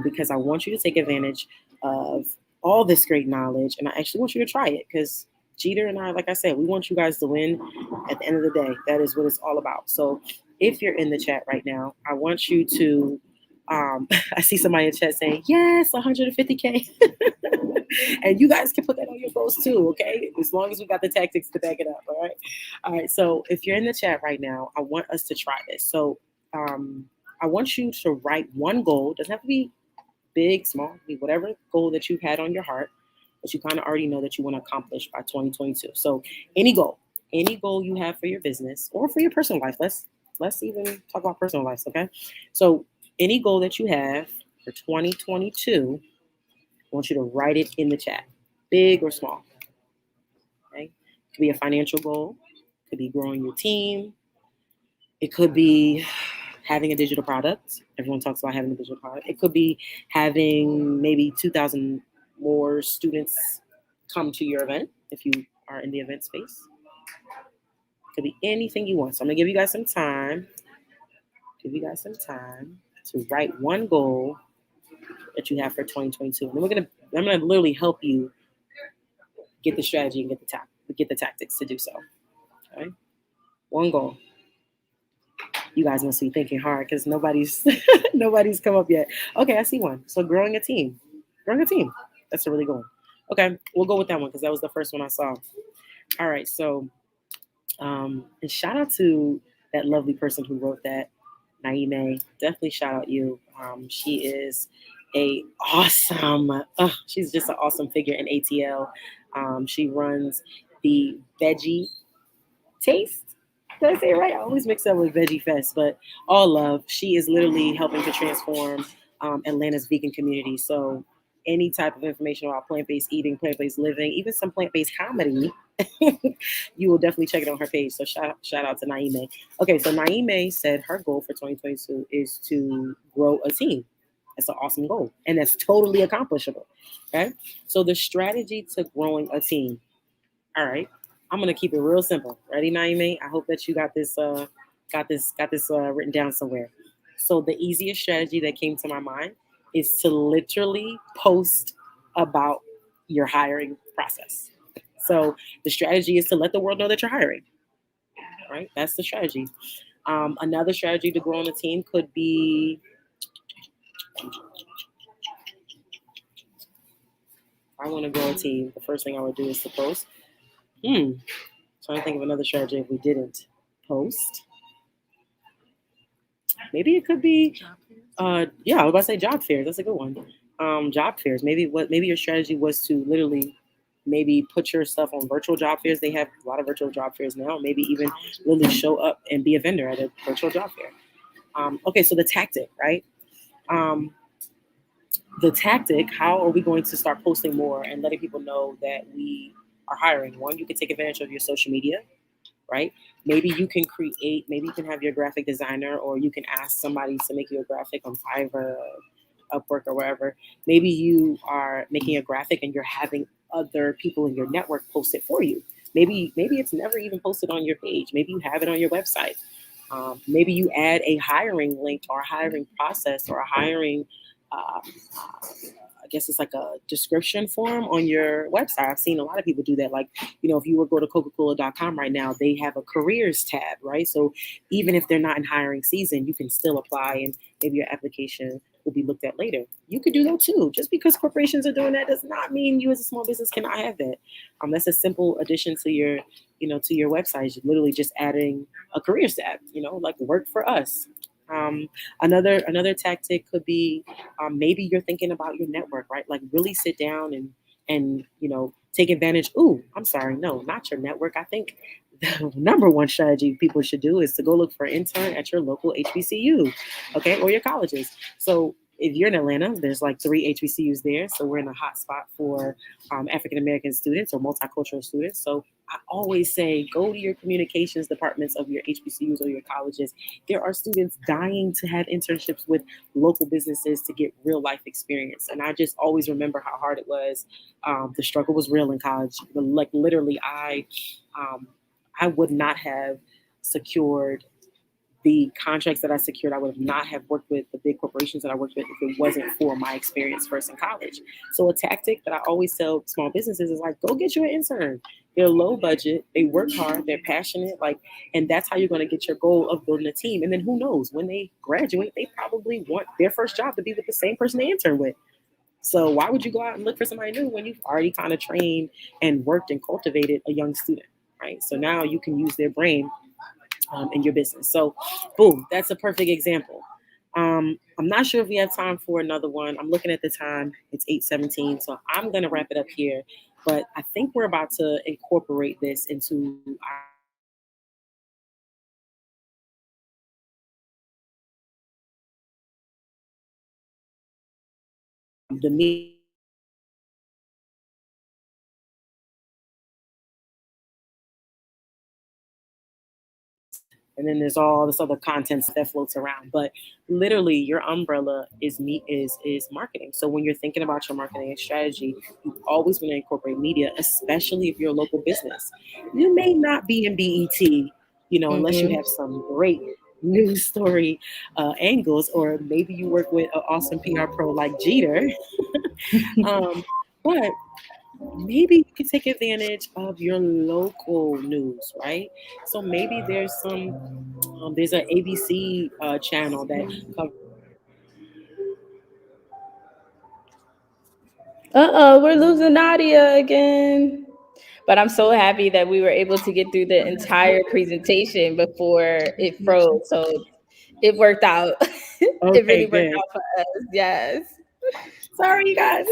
because I want you to take advantage of all this great knowledge. And I actually want you to try it because Jeter and I, like I said, we want you guys to win at the end of the day. That is what it's all about. So if you're in the chat right now, I want you to I see somebody in chat saying, yes, 150K. And you guys can put that on your goals too, okay? As long as we got the tactics to back it up, all right? All right, so if you're in the chat right now, I want us to try this. So I want you to write one goal. Doesn't have to be big, small, be whatever goal that you've had on your heart that you kind of already know that you want to accomplish by 2022. So any goal you have for your business or for your personal life. Let's even talk about personal lives, okay? So any goal that you have for 2022, I want you to write it in the chat, big or small. Okay, it could be a financial goal, it could be growing your team, it could be having a digital product. Everyone talks about having a digital product. It could be having maybe 2,000 more students come to your event if you are in the event space. It could be anything you want. So I'm gonna give you guys some time. To write one goal that you have for 2022. And then I'm gonna literally help you get the strategy and get the tactics to do so. Okay, one goal. You guys must be thinking hard because nobody's nobody's come up yet. Okay, I see one. So growing a team. That's a really good one. Okay, we'll go with that one because that was the first one I saw. All right, so and shout out to that lovely person who wrote that, Naime. Definitely shout out you. She is she's just an awesome figure in ATL. She runs the Veggie Taste. Did I say it right? I always mix up with Veggie Fest, but all love. She is literally helping to transform Atlanta's vegan community. So any type of information about plant-based eating, plant-based living, even some plant-based comedy, you will definitely check it on her page. So shout out to Naime. Okay, so Naime said her goal for 2022 is to grow a team. That's an awesome goal, and that's totally accomplishable. Okay, so the strategy to growing a team. All right, I'm gonna keep it real simple. Ready, Naime? I hope that you got this written down somewhere. So the easiest strategy that came to my mind is to literally post about your hiring process. So the strategy is to let the world know that you're hiring. Right? That's the strategy. Another strategy to grow on a team could be I want to grow a team. The first thing I would do is to post. Trying to think of another strategy if we didn't post. Maybe it could be yeah, I was about to say job fairs. That's a good one. Job fairs. Maybe your strategy was to literally maybe put your stuff on virtual job fairs. They have a lot of virtual job fairs now. Maybe even literally show up and be a vendor at a virtual job fair. Okay, so the tactic, right? The tactic, how are we going to start posting more and letting people know that we are hiring? One, you can take advantage of your social media, right? Maybe you can maybe you can have your graphic designer, or you can ask somebody to make you a graphic on Fiverr, Upwork, or wherever. Maybe you are making a graphic and you're having other people in your network post it for you. Maybe it's never even posted on your page. Maybe you have it on your website. Maybe you add a hiring link or a hiring process or a hiring I guess it's like a description form on your website. I've seen a lot of people do that. Like, if you were to go to Coca-Cola.com right now, they have a careers tab, right? So even if they're not in hiring season, you can still apply and maybe your application will be looked at later. You could do that too. Just because corporations are doing that does not mean you as a small business cannot have that. That's a simple addition to your, to your website. You're literally just adding a careers tab, like work for us. Another tactic could be maybe you're thinking about your network, right? Like really sit down and take advantage. Ooh, I'm sorry, no, not your network. I think the number one strategy people should do is to go look for an intern at your local HBCU, okay, or your colleges. So if you're in Atlanta, there's like 3 HBCUs there. So we're in a hot spot for African-American students or multicultural students. So I always say, go to your communications departments of your HBCUs or your colleges. There are students dying to have internships with local businesses to get real life experience. And I just always remember how hard it was. The struggle was real in college. Like literally, I would not have secured the contracts that I secured. I would not have worked with the big corporations that I worked with if it wasn't for my experience first in college. So a tactic that I always tell small businesses is like, go get you an intern. They're low budget, they work hard, they're passionate, and that's how you're going to get your goal of building a team. And then who knows, when they graduate, they probably want their first job to be with the same person they intern with. So why would you go out and look for somebody new when you've already kind of trained and worked and cultivated a young student, right? So now you can use their brain in your business. So, boom, that's a perfect example. I'm not sure if we have time for another one. I'm looking at the time; it's 8:17, so I'm gonna wrap it up here. But I think we're about to incorporate this into our Masterclass program. The media relations, and then there's all this other content that floats around. But literally, your umbrella is marketing. So when you're thinking about your marketing strategy, you always want to incorporate media, especially if you're a local business. You may not be in BET, unless you Mm-hmm. have some great news story angles, or maybe you work with an awesome PR pro like Jeter. um, but maybe you can take advantage of your local news, right? So maybe there's an ABC channel that covers We're losing Nadia again. But I'm so happy that we were able to get through the entire presentation before it froze. So it worked out. It okay, really worked good. out for us. Yes. Sorry, you guys.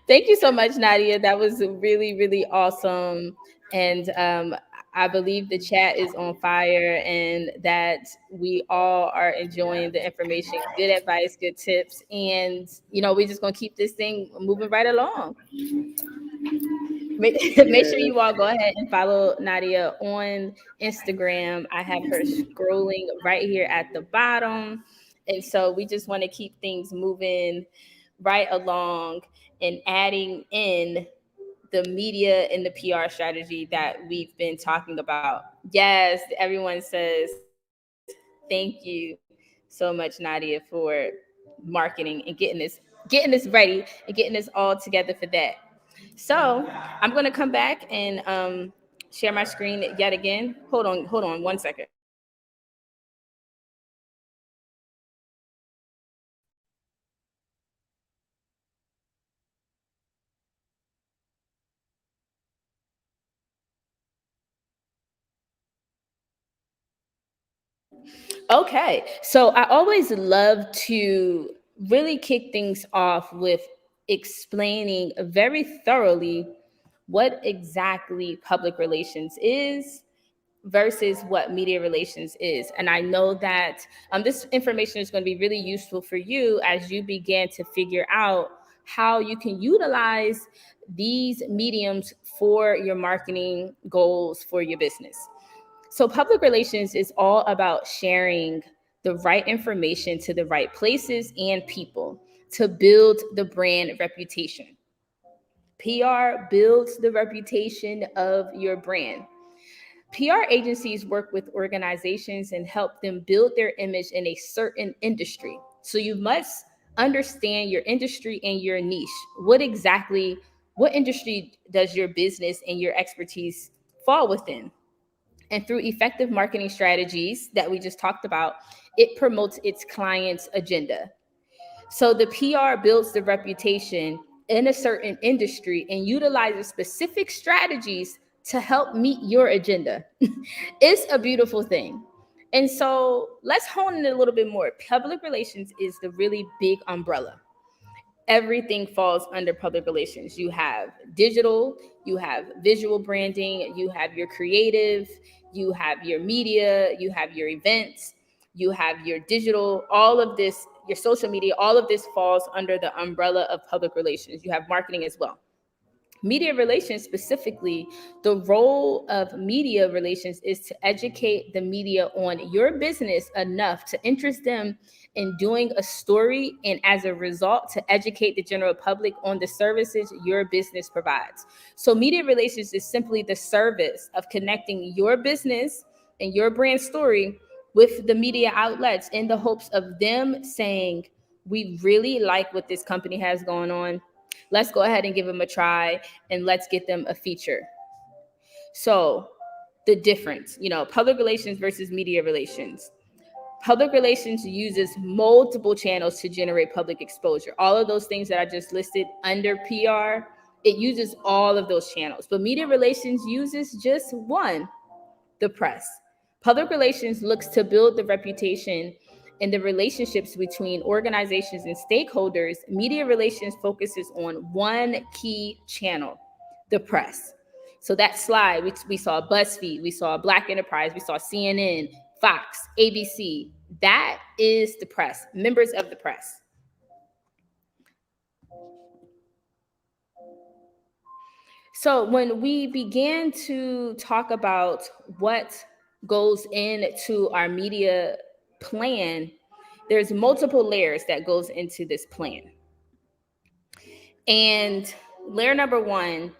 Thank you so much, Nadia. That was really, really awesome. And I believe the chat is on fire and that we all are enjoying the information. Good advice, good tips. And, we're just going to keep this thing moving right along. Make sure Yes. you all go ahead and follow Nadia on Instagram. I have her scrolling right here at the bottom. And so we just want to keep things moving right along and adding in the media and the PR strategy that we've been talking about. Yes, everyone says thank you so much, Nadia, for marketing and getting this ready and getting this all together for that. So I'm gonna come back and share my screen yet again. Hold on 1 second. Okay, so I always love to really kick things off with explaining very thoroughly what exactly public relations is versus what media relations is. And I know that this information is going to be really useful for you as you begin to figure out how you can utilize these mediums for your marketing goals for your business. So, public relations is all about sharing the right information to the right places and people to build the brand reputation. PR builds the reputation of your brand. PR agencies work with organizations and help them build their image in a certain industry. So you must understand your industry and your niche. What industry does your business and your expertise fall within? And through effective marketing strategies that we just talked about, it promotes its client's agenda. So the PR builds the reputation in a certain industry and utilizes specific strategies to help meet your agenda. It's a beautiful thing. And so let's hone in a little bit more. Public relations is the really big umbrella. Everything falls under public relations. You have digital, you have visual branding, you have your creative, you have your media, you have your events, you have your digital, all of this, your social media, all of this falls under the umbrella of public relations. You have marketing as well. Media relations specifically, the role of media relations is to educate the media on your business enough to interest them in doing a story, and as a result to educate the general public on the services your business provides. So media relations is simply the service of connecting your business and your brand story with the media outlets in the hopes of them saying, we really like what this company has going on. Let's go ahead and give them a try and let's get them a feature. So, the difference, public relations versus media relations. Public relations uses multiple channels to generate public exposure. All of those things that I just listed under PR, it uses all of those channels. But media relations uses just one, the press. Public relations looks to build the reputation and the relationships between organizations and stakeholders. Media relations focuses on one key channel, the press. So that slide, we saw BuzzFeed, we saw Black Enterprise, we saw CNN, Fox, ABC. That is the press, members of the press. So when we began to talk about what goes into our media plan, there's multiple layers that goes into this plan. And layer number one,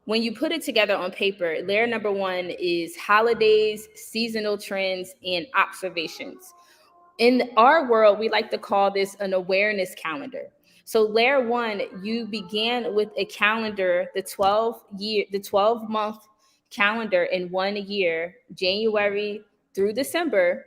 when you put it together on paper, layer number one is holidays, seasonal trends, and observations. In our world, we like to call this an awareness calendar. So layer one, you began with a calendar, the 12-month calendar in 1 year, January through December,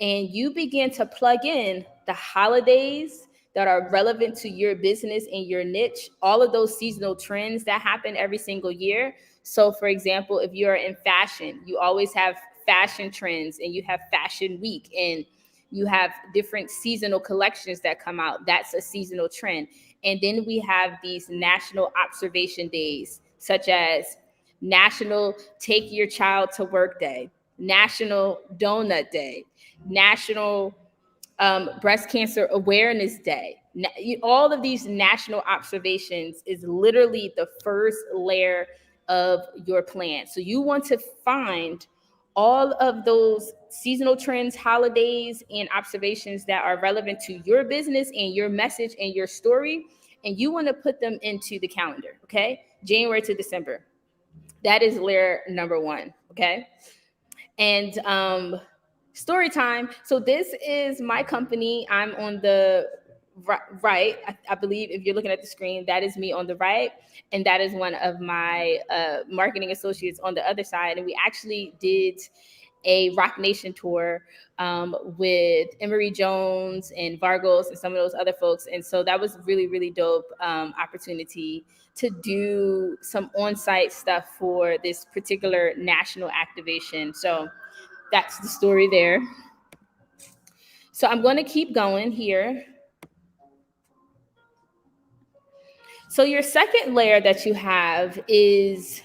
and you begin to plug in the holidays that are relevant to your business and your niche, all of those seasonal trends that happen every single year. So for example, if you're in fashion, you always have fashion trends, and you have fashion week, and you have different seasonal collections that come out. That's a seasonal trend. And then we have these national observation days, such as National Take Your Child to Work Day, National Donut Day, National Breast Cancer Awareness Day. All of these national observations is literally the first layer of your plan. So you want to find all of those seasonal trends, holidays, and observations that are relevant to your business and your message and your story, and you want to put them into the calendar, okay? January to December. That is layer number one, okay? And story time. So this is my company. I'm on the right. I believe if you're looking at the screen, that is me on the right. And that is one of my marketing associates on the other side. And we actually did a Rock Nation tour with Emery Jones and Vargos and some of those other folks. And so that was really, really dope opportunity to do some on-site stuff for this particular national activation. So that's the story there. So I'm going to keep going here. So your second layer that you have is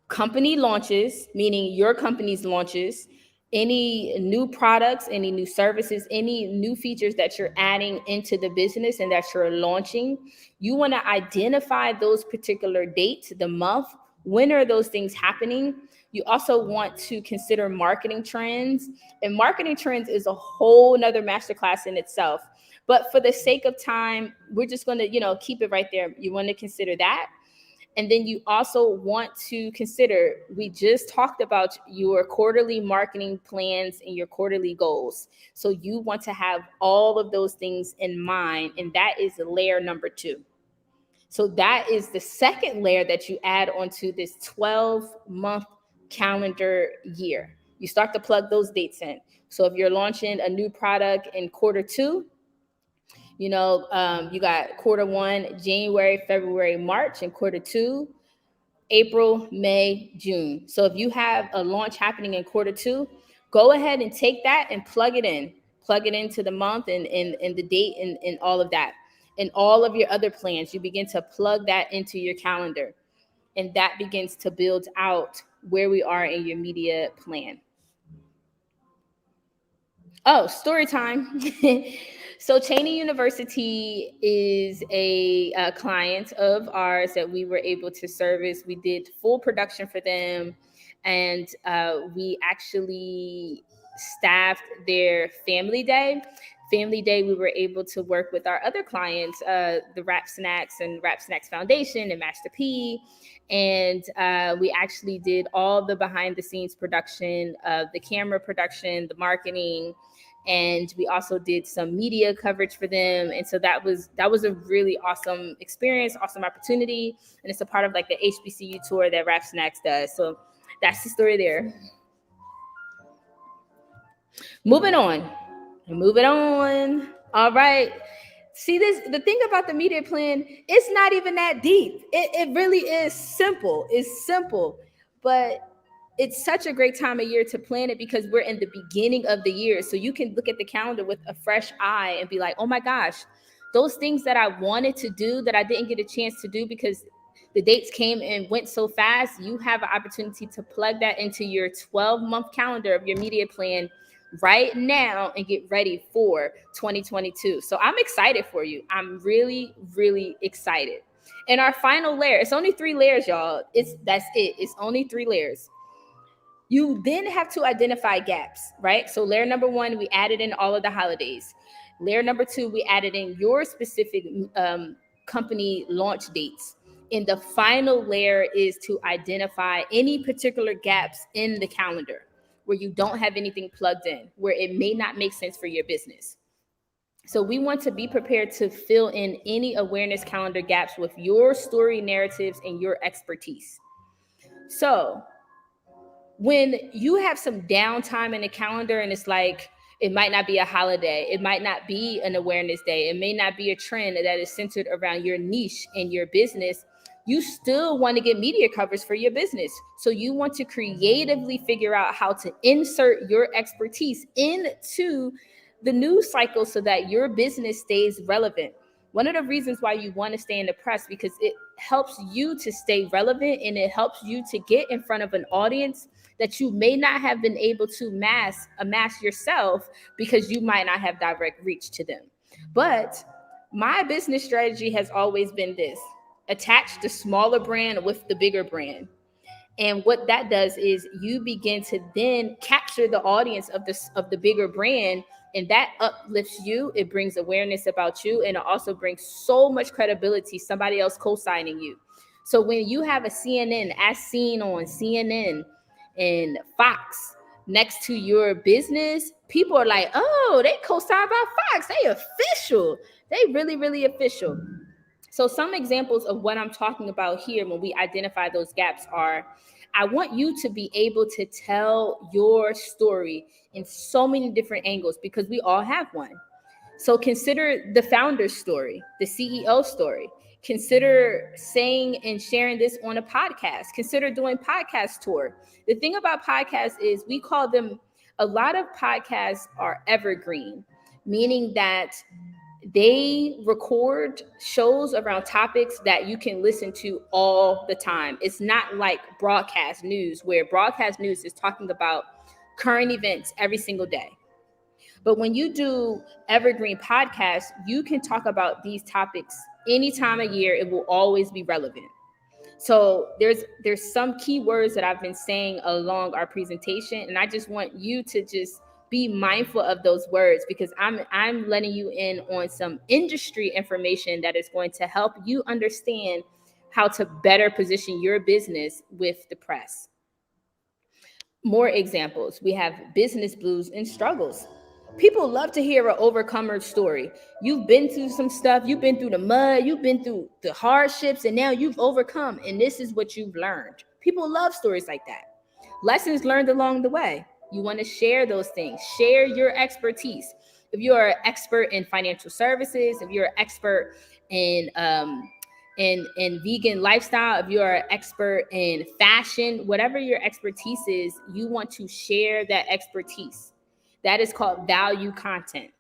company launches, meaning your company's launches, any new products, any new services, any new features that you're adding into the business and that you're launching. You want to identify those particular dates, the month, when are those things happening. You also want to consider marketing trends, and marketing trends is a whole nother masterclass in itself. But for the sake of time, we're just going to, keep it right there. You want to consider that. And then you also want to consider, we just talked about your quarterly marketing plans and your quarterly goals. So you want to have all of those things in mind. And that is layer number two. So that is the second layer that you add onto this 12-month calendar year. You start to plug those dates in. So if you're launching a new product in quarter two, you got quarter one, January, February, March, and quarter two, April, May, June. So if you have a launch happening in quarter two, go ahead and take that and plug it in. Plug it into the month and the date and all of that. And all of your other plans, you begin to plug that into your calendar. And that begins to build out where we are in your media plan. Oh, story time. So Cheney University is a client of ours that we were able to service. We did full production for them, and we actually staffed their family day. Family day, we were able to work with our other clients, the Rap Snacks and Rap Snacks Foundation and Master P. And we actually did all the behind the scenes production, the camera production, the marketing, and we also did some media coverage for them. And so that was a really awesome experience, awesome opportunity, and it's a part of like the HBCU tour that Rap Snacks does. So that's the story there. Moving on. Moving on. All right. See this, the thing about the media plan, it's not even that deep. It really is simple. It's simple. But it's such a great time of year to plan it because we're in the beginning of the year. So you can look at the calendar with a fresh eye and be like, oh my gosh, those things that I wanted to do that I didn't get a chance to do because the dates came and went so fast, you have an opportunity to plug that into your 12-month calendar of your media plan right now and get ready for 2022. So I'm excited for you. I'm really, really excited. And our final layer, it's only 3 layers, y'all. That's it. It's only 3 layers. You then have to identify gaps, right? So layer number 1, we added in all of the holidays. Layer number 2, we added in your specific company launch dates. And the final layer is to identify any particular gaps in the calendar where you don't have anything plugged in, where it may not make sense for your business. So we want to be prepared to fill in any awareness calendar gaps with your story narratives and your expertise. So when you have some downtime in the calendar and it's like, it might not be a holiday, it might not be an awareness day, it may not be a trend that is centered around your niche and your business, you still want to get media coverage for your business. So you want to creatively figure out how to insert your expertise into the news cycle so that your business stays relevant. One of the reasons why you want to stay in the press, because it helps you to stay relevant and it helps you to get in front of an audience that you may not have been able to amass yourself because you might not have direct reach to them. But my business strategy has always been this: attach the smaller brand with the bigger brand. And what that does is you begin to then capture the audience of the bigger brand, and that uplifts you. It brings awareness about you, and it also brings so much credibility, somebody else co-signing you. So when you have a CNN as seen on CNN and Fox next to your business, people are like, oh, they co-signed by Fox. They official. They really, really official. So some examples of what I'm talking about here when we identify those gaps are, I want you to be able to tell your story in so many different angles because we all have one. So consider the founder's story, the CEO story. Consider saying and sharing this on a podcast. Consider doing podcast tour. The thing about podcasts is we call them, a lot of podcasts are evergreen, meaning that they record shows around topics that you can listen to all the time. It's not like broadcast news, where broadcast news is talking about current events every single day. But when you do evergreen podcasts, you can talk about these topics any time of year. It will always be relevant. So there's some keywords that I've been saying along our presentation, and I just want you to just be mindful of those words because I'm letting you in on some industry information that is going to help you understand how to better position your business with the press. More examples. We have business blues and struggles. People love to hear an overcomer story. You've been through some stuff, you've been through the mud, you've been through the hardships, and now you've overcome, and this is what you've learned. People love stories like that. Lessons learned along the way. You want to share those things, share your expertise. If you're an expert in financial services, if you're an expert in vegan lifestyle, if you're an expert in fashion, whatever your expertise is, you want to share that expertise. That is called value content.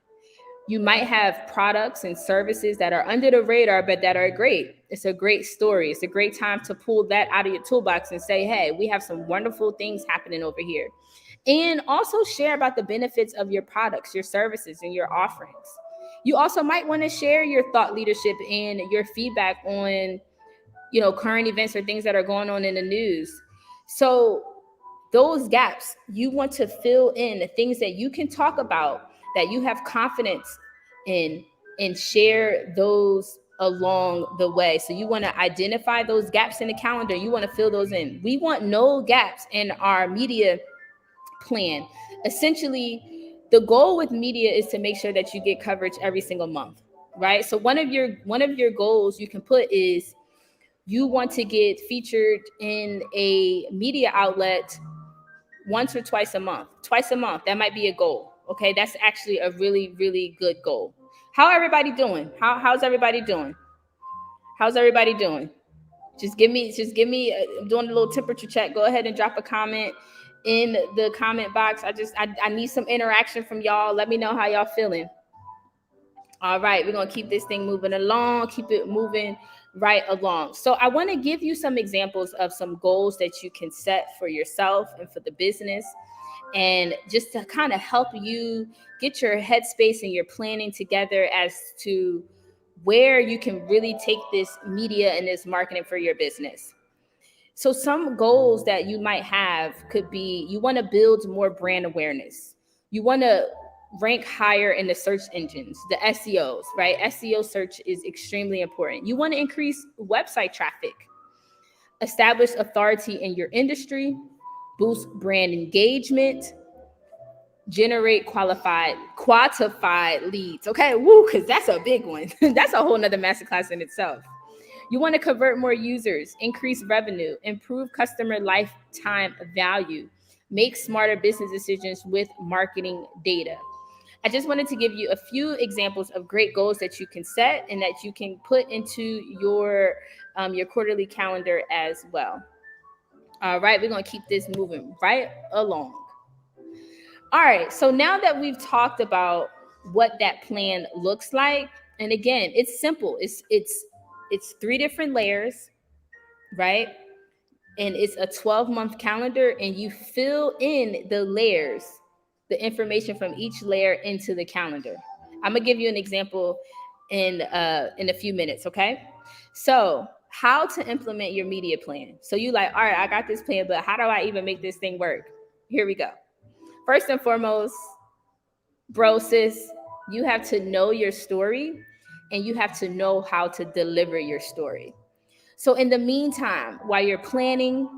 You might have products and services that are under the radar, but that are great. It's a great story. It's a great time to pull that out of your toolbox and say, hey, we have some wonderful things happening over here. And also share about the benefits of your products, your services, and your offerings. You also might want to share your thought leadership and your feedback on, current events or things that are going on in the news. So those gaps, you want to fill in the things that you can talk about, that you have confidence in, and share those along the way. So you want to identify those gaps in the calendar. You want to fill those in. We want no gaps in our media plan. Essentially, the goal with media is to make sure that you get coverage every single month, right? So one of your goals you can put is you want to get featured in a media outlet once or twice a month. Twice a month, that might be a goal. Okay, that's actually a really, really good goal. How everybody doing? How's everybody doing? How's everybody doing? Just give me I'm doing a little temperature check. Go ahead and drop a comment in the comment box. I need some interaction from y'all. Let me know how y'all feeling. All right, we're gonna keep this thing moving along, keep it moving right along. So I want to give you some examples of some goals that you can set for yourself and for the business, and just to kind of help you get your headspace and your planning together as to where you can really take this media and this marketing for your business. So some goals that you might have could be, you want to build more brand awareness. You want to rank higher in the search engines, the SEOs, right? SEO search is extremely important. You want to increase website traffic, establish authority in your industry, boost brand engagement, generate quantified leads. Okay, woo, because that's a big one. That's a whole nother masterclass in itself. You want to convert more users, increase revenue, improve customer lifetime value, make smarter business decisions with marketing data. I just wanted to give you a few examples of great goals that you can set and that you can put into your quarterly calendar as well. All right, we're gonna keep this moving right along. All right, so now that we've talked about what that plan looks like, and again, it's simple. It's three different layers, right? And it's a 12-month calendar, and you fill in the layers, the information from each layer into the calendar. I'm gonna give you an example in a few minutes, okay? So how to implement your media plan. So you like, all right, I got this plan, but how do I even make this thing work? Here we go. First and foremost, bro, sis, you have to know your story and you have to know how to deliver your story. So, in the meantime, while you're planning,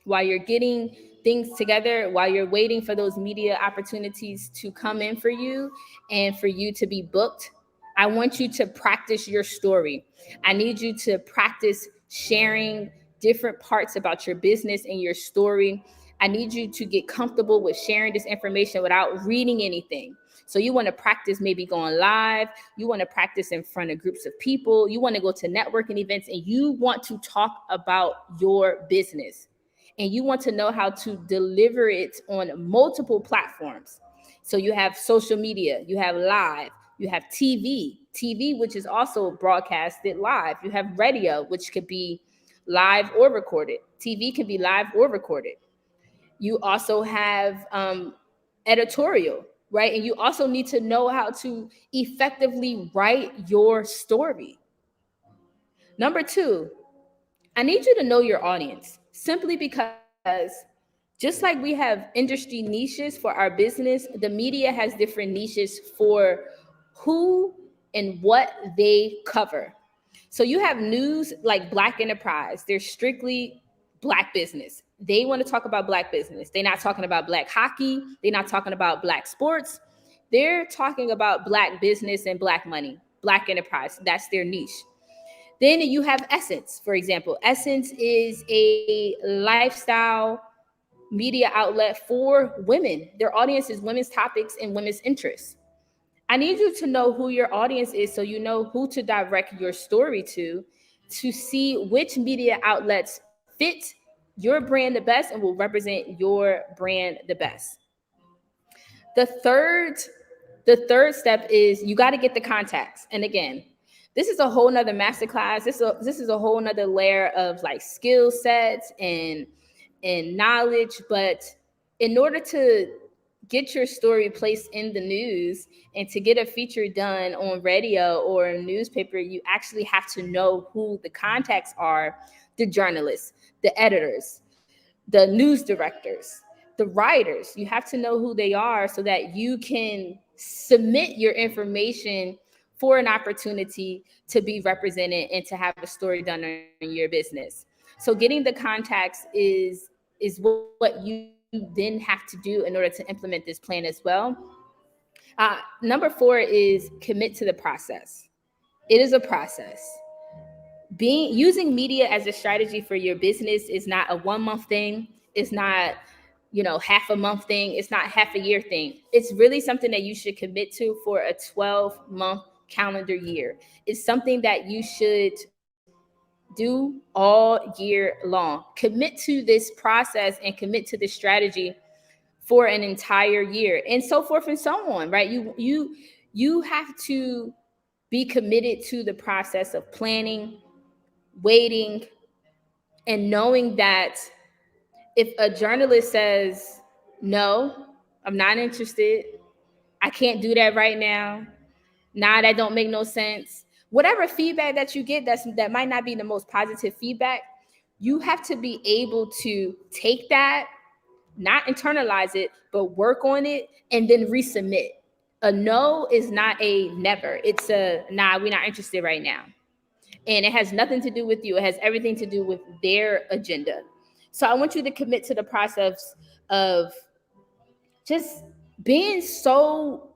while you're getting things together, while you're waiting for those media opportunities to come in for you and for you to be booked, I want you to practice your story. I need you to practice sharing different parts about your business and your story. I need you to get comfortable with sharing this information without reading anything. So you want to practice maybe going live, you want to practice in front of groups of people, you want to go to networking events, and you want to talk about your business. And you want to know how to deliver it on multiple platforms. So you have social media, you have live, you have TV, which is also broadcasted live. You have radio, which could be live or recorded. TV can be live or recorded. You also have editorial, right? And you also need to know how to effectively write your story. Number two, I need you to know your audience, simply because just like we have industry niches for our business, the media has different niches for who and what they cover. So you have news like Black Enterprise, they're strictly Black business. They want to talk about Black business. They're not talking about Black hockey, they're not talking about Black sports. They're talking about Black business and Black money, Black Enterprise. That's their niche. Then you have Essence, for example. Essence is a lifestyle media outlet for women. Their audience is women's topics and women's interests. I need you to know who your audience is so you know who to direct your story to see which media outlets fit your brand the best and will represent your brand the best. The third the third step is you got to get the contacts. And again, this is a whole nother masterclass. This is a whole nother layer of like skill sets and knowledge. But in order to get your story placed in the news and to get a feature done on radio or a newspaper, you actually have to know who the contacts are, the journalists, the editors, the news directors, the writers. You have to know who they are so that you can submit your information for an opportunity to be represented and to have a story done on your business. So getting the contacts is what you then have to do in order to implement this plan as well. Number 4 is commit to the process. It is a process. Being using media as a strategy for your business is not a 1 month thing. It's not half a month thing. It's not half a year thing. It's really something that you should commit to for a 12-month calendar year. It's something that you should do all year long. Commit to this process and commit to this strategy for an entire year, and so forth and so on, right? You have to be committed to the process of planning, waiting, and knowing that if a journalist says, no, I'm not interested, I can't do that right now, nah, that don't make no sense. Whatever feedback that you get that might not be the most positive feedback, you have to be able to take that, not internalize it, but work on it and then resubmit. A no is not a never. It's a nah, we're not interested right now. And it has nothing to do with you. It has everything to do with their agenda. So I want you to commit to the process of just being so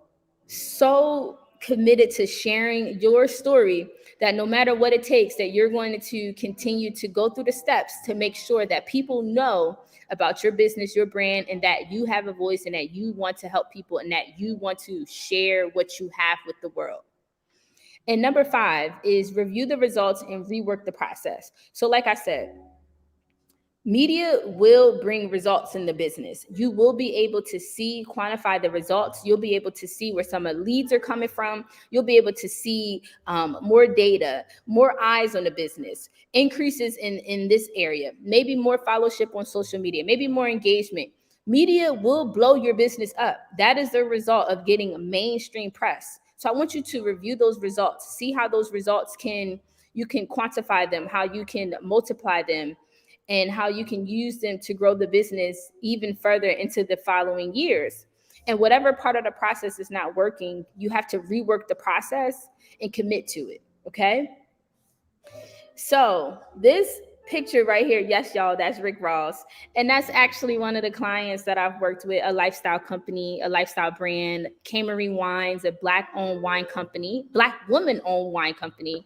committed to sharing your story that no matter what it takes, that you're going to continue to go through the steps to make sure that people know about your business, your brand, and that you have a voice and that you want to help people and that you want to share what you have with the world. And number 5 is review the results and rework the process. So like I said, media will bring results in the business. You will be able to see, quantify the results. You'll be able to see where some of the leads are coming from. You'll be able to see more data, more eyes on the business, increases in this area, maybe more followership on social media, maybe more engagement. Media will blow your business up. That is the result of getting mainstream press. So I want you to review those results, see how those results you can quantify them, how you can multiply them, and how you can use them to grow the business even further into the following years. And whatever part of the process is not working, you have to rework the process and commit to it. Okay. So this picture right here, yes, y'all, that's Rick Ross. And that's actually one of the clients that I've worked with, a lifestyle company, a lifestyle brand, Cameron Wines, a Black-owned wine company, Black woman-owned wine company.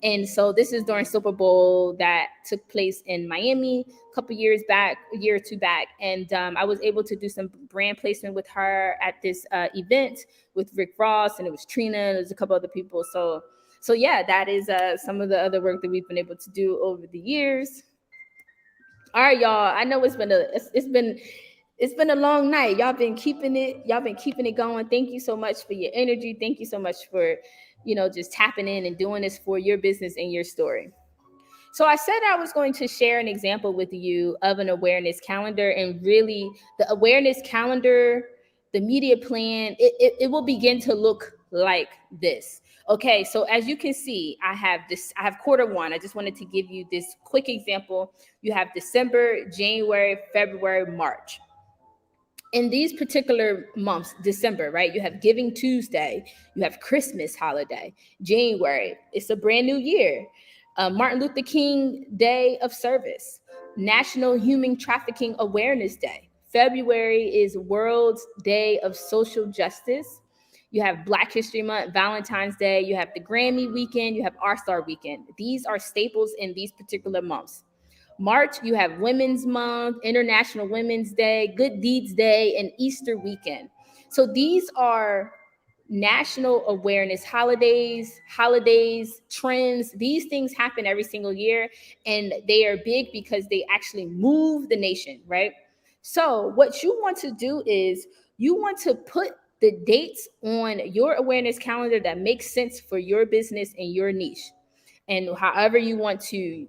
And so this is during Super Bowl that took place in Miami a couple years back, a year or two back. And I was able to do some brand placement with her at this event with Rick Ross, and it was Trina, and there's a couple other people. So yeah, that is some of the other work that we've been able to do over the years. All right, y'all. I know it's been a long night. Y'all been keeping it going. Thank you so much for your energy. Thank you so much for, just tapping in and doing this for your business and your story. So I said I was going to share an example with you of an awareness calendar, and really the awareness calendar, the media plan, it will begin to look like this. Okay, so as you can see, I have quarter one. I just wanted to give you this quick example. You have December, January, February, March. In these particular months, December, right? You have Giving Tuesday, you have Christmas holiday. January, it's a brand new year. Martin Luther King Day of Service, National Human Trafficking Awareness Day. February is World Day of Social Justice. You have Black History Month, Valentine's Day, you have the Grammy weekend, you have All-Star weekend. These are staples in these particular months. March, you have Women's Month, International Women's Day, Good Deeds Day, and Easter weekend. So these are national awareness holidays, trends. These things happen every single year, and they are big because they actually move the nation, right? So what you want to do is you want to put the dates on your awareness calendar that makes sense for your business and your niche. And however you want to,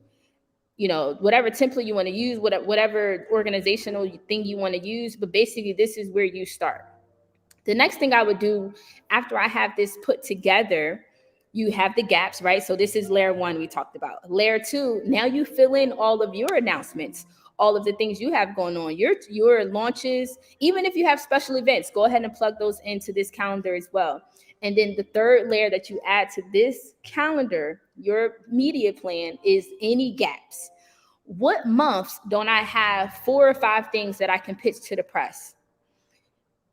whatever template you want to use, whatever organizational thing you want to use, but basically this is where you start. The next thing I would do after I have this put together, you have the gaps, right? So this is layer 1 we talked about. Layer 2, now you fill in all of your announcements, all of the things you have going on, your launches. Even if you have special events, go ahead and plug those into this calendar as well. And then the third layer that you add to this calendar, your media plan, is any gaps. What months don't I have 4 or 5 things that I can pitch to the press?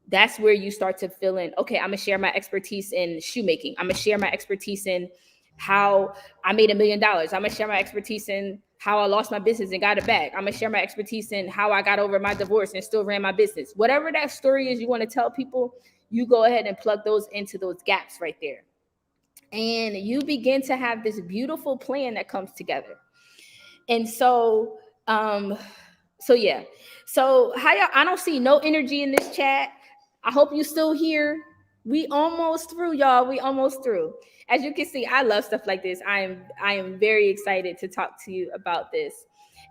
That's where you start to fill in, okay, I'm gonna share my expertise in shoemaking. I'm gonna share my expertise in how I made $1 million. I'm gonna share my expertise in how I lost my business and got it back. I'm gonna share my expertise in how I got over my divorce and still ran my business. Whatever that story is you want to tell people, you go ahead and plug those into those gaps right there. And you begin to have this beautiful plan that comes together. And um, so yeah. So how y'all, I don't see no energy in this chat. I hope you still here. We almost through, y'all. We almost through. As you can see, I love stuff like this. I am very excited to talk to you about this.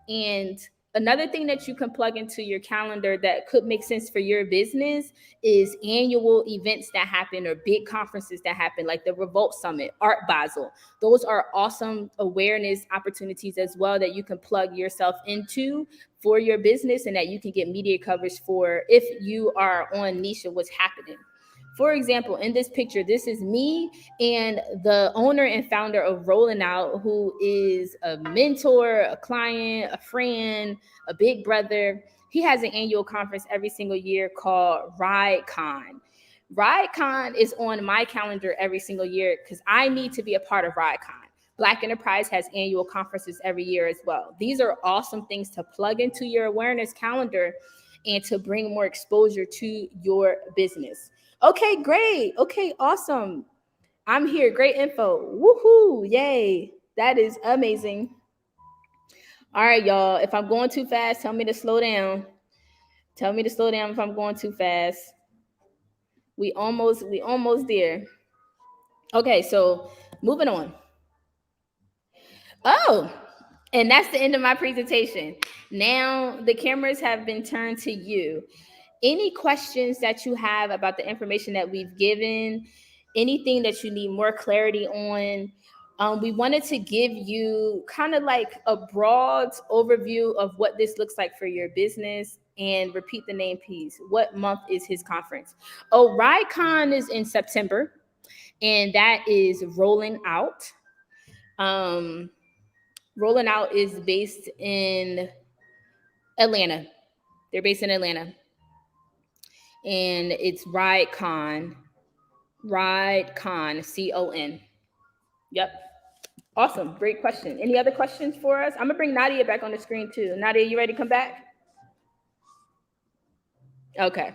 And another thing that you can plug into your calendar that could make sense for your business is annual events that happen or big conferences that happen, like the Revolt Summit, Art Basel. Those are awesome awareness opportunities as well that you can plug yourself into for your business and that you can get media coverage for if you are on niche of what's happening. For example, in this picture, this is me and the owner and founder of Rolling Out, who is a mentor, a client, a friend, a big brother. He has an annual conference every single year called RideCon. RideCon is on my calendar every single year because I need to be a part of RideCon. Black Enterprise has annual conferences every year as well. These are awesome things to plug into your awareness calendar and to bring more exposure to your business. Okay, great. Okay, awesome. I'm here. Great info. Woohoo. Yay. That is amazing. All right, y'all. If I'm going too fast, tell me to slow down. Tell me to slow down if I'm going too fast. We almost there. Okay, so moving on. Oh, and that's the end of my presentation. Now the cameras have been turned to you. Any questions that you have about the information that we've given, anything that you need more clarity on, we wanted to give you kind of like a broad overview of what this looks like for your business and repeat the name, please. What month is his conference? Oh, RideCon is in September, and that is Rolling Out. Um, Rolling Out is based in Atlanta. They're based in Atlanta. And it's RideCon. RideCon, CON. Yep. Awesome. Great question. Any other questions for us? I'm going to bring Nadia back on the screen too. Nadia, you ready to come back? Okay.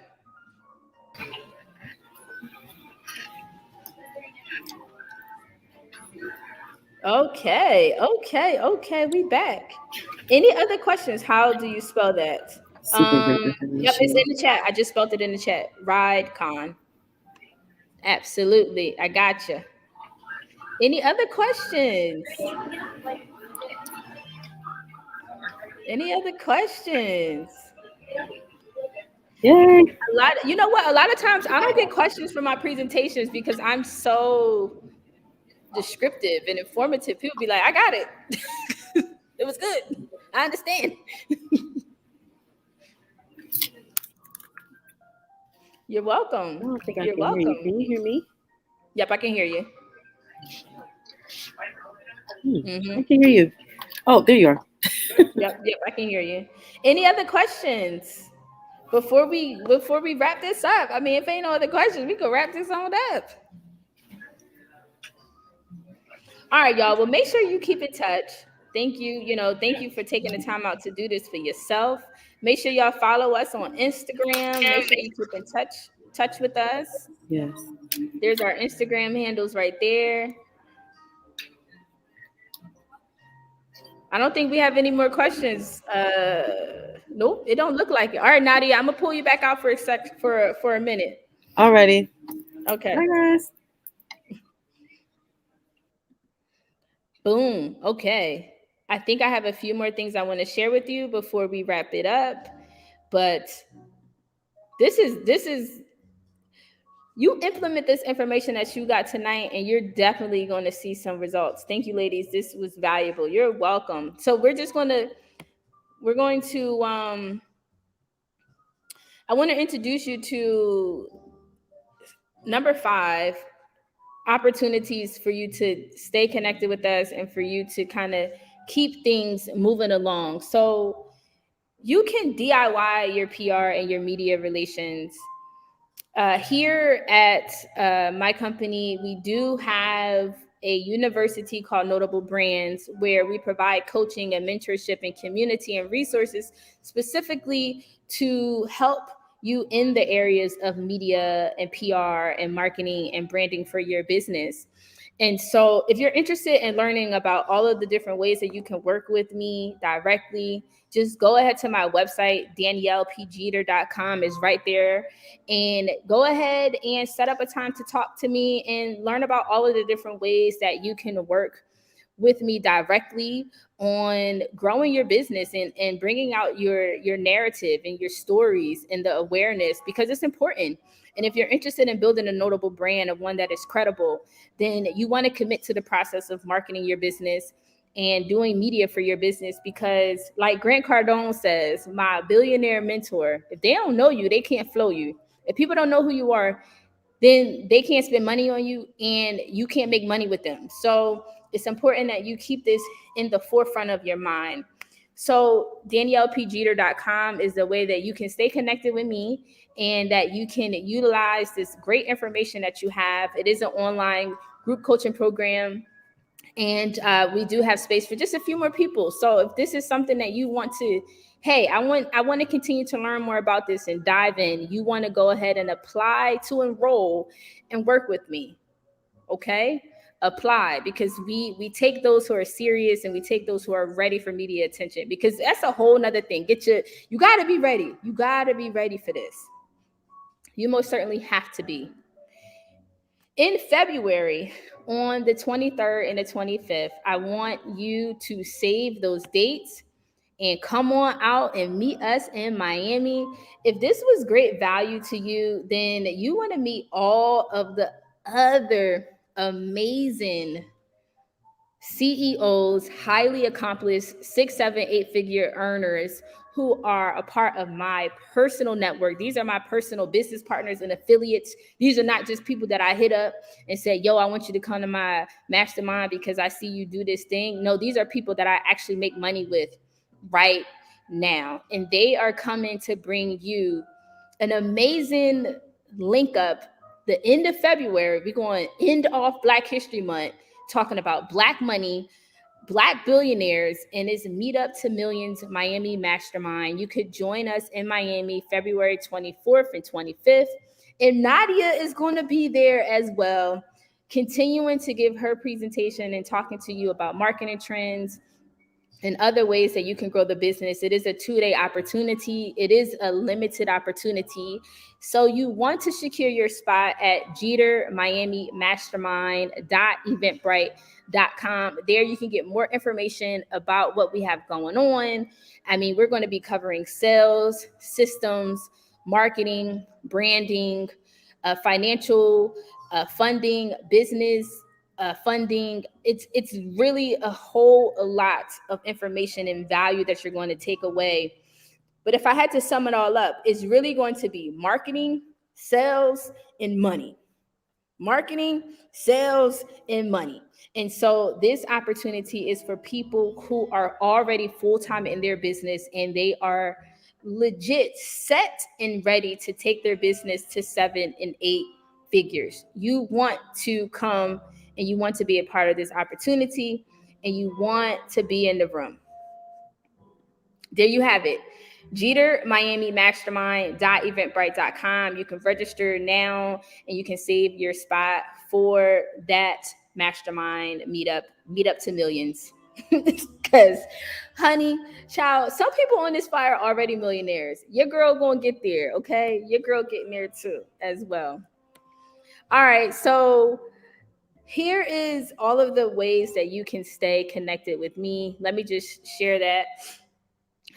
Okay. We back. Any other questions? How do you spell that? Super great Yep, it's information. in the chat. I just spelled it in the chat. RideCon. Absolutely. I gotcha. Any other questions? Any other questions? Yay. You know what? A lot of times I don't get questions from my presentations because I'm so descriptive and informative. People be like, I got it. It was good. I understand. You're I welcome. don't think I You're can hear you. welcome. Can you hear me? Yep, I can hear you. I can hear you. Oh, there you are. Yep, I can hear you. Any other questions before we wrap this up? I mean, if ain't no other questions, we can wrap this on up. All right, y'all. Well, make sure you keep in touch. Thank you. Thank you for taking the time out to do this for yourself. Make sure y'all follow us on Instagram. Make sure you keep in touch with us. Yes. There's our Instagram handles right there. I don't think we have any more questions. Nope, it don't look like it. All right, Nadia, I'm gonna pull you back out for a minute. Alrighty. Okay. Bye, guys. Boom. Okay. I think I have a few more things I want to share with you before we wrap it up. But this is you implement this information that you got tonight and you're definitely going to see some results. Thank you, ladies. This was valuable. You're welcome. So we're going to I want to introduce you to number 5, opportunities for you to stay connected with us and for you to kind of keep things moving along. So you can DIY your PR and your media relations. Here at my company, we do have a university called Notable Brands, where we provide coaching and mentorship and community and resources specifically to help you in the areas of media and PR and marketing and branding for your business. And so, if you're interested in learning about all of the different ways that you can work with me directly, just go ahead to my website, DaniellePJeter.com is right there. And go ahead and set up a time to talk to me and learn about all of the different ways that you can work with me directly on growing your business and bringing out your narrative and your stories and the awareness, because it's important. And if you're interested in building a notable brand of one that is credible, then you want to commit to the process of marketing your business and doing media for your business. Because like Grant Cardone says, my billionaire mentor, if they don't know you, they can't flow you. If people don't know who you are, then they can't spend money on you and you can't make money with them. So it's important that you keep this in the forefront of your mind. So DaniellePJeter.com is the way that you can stay connected with me and that you can utilize this great information that you have. It is an online group coaching program, and we do have space for just a few more people. So if this is something that you want to, hey, I want to continue to learn more about this and dive in, you want to go ahead and apply to enroll and work with me. Okay, apply, because we take those who are serious and we take those who are ready for media attention, because that's a whole nother thing. You got to be ready. You got to be ready for this. You most certainly have to be. In February, on the 23rd and the 25th, I want you to save those dates and come on out and meet us in Miami. If this was great value to you, then you want to meet all of the other amazing CEOs, highly accomplished 6, 7, 8-figure earners who are a part of my personal network. These are my personal business partners and affiliates. These are not just people that I hit up and say, yo, I want you to come to my mastermind because I see you do this thing. No, these are people that I actually make money with right now. And they are coming to bring you an amazing link up. The end of February, we're going to end off Black History Month talking about Black money, Black billionaires, and it's Meet Up to Millions Miami Mastermind. You could join us in Miami February 24th and 25th. And Nadia is going to be there as well, continuing to give her presentation and talking to you about marketing trends and other ways that you can grow the business. It is a 2-day opportunity. It is a limited opportunity. So you want to secure your spot at Jeter Miami Mastermind.eventbrite.com. There you can get more information about what we have going on. I mean, we're going to be covering sales, systems, marketing, branding, financial, funding, business, funding. It's really a lot of information and value that you're going to take away. But if I had to sum it all up, it's really going to be marketing, sales, and money. Marketing, sales, and money. And so this opportunity is for people who are already full-time in their business and they are legit set and ready to take their business to 7 and 8 figures. You want to come and you want to be a part of this opportunity and you want to be in the room. There you have it. Jeter Miami Mastermind.eventbrite.com. You can register now and you can save your spot for that mastermind meet up to millions. Because, honey, child, some people on this fire are already millionaires. Your girl gonna get there, okay? Your girl getting there too, as well. All right, so here is all of the ways that you can stay connected with me. Let me just share that.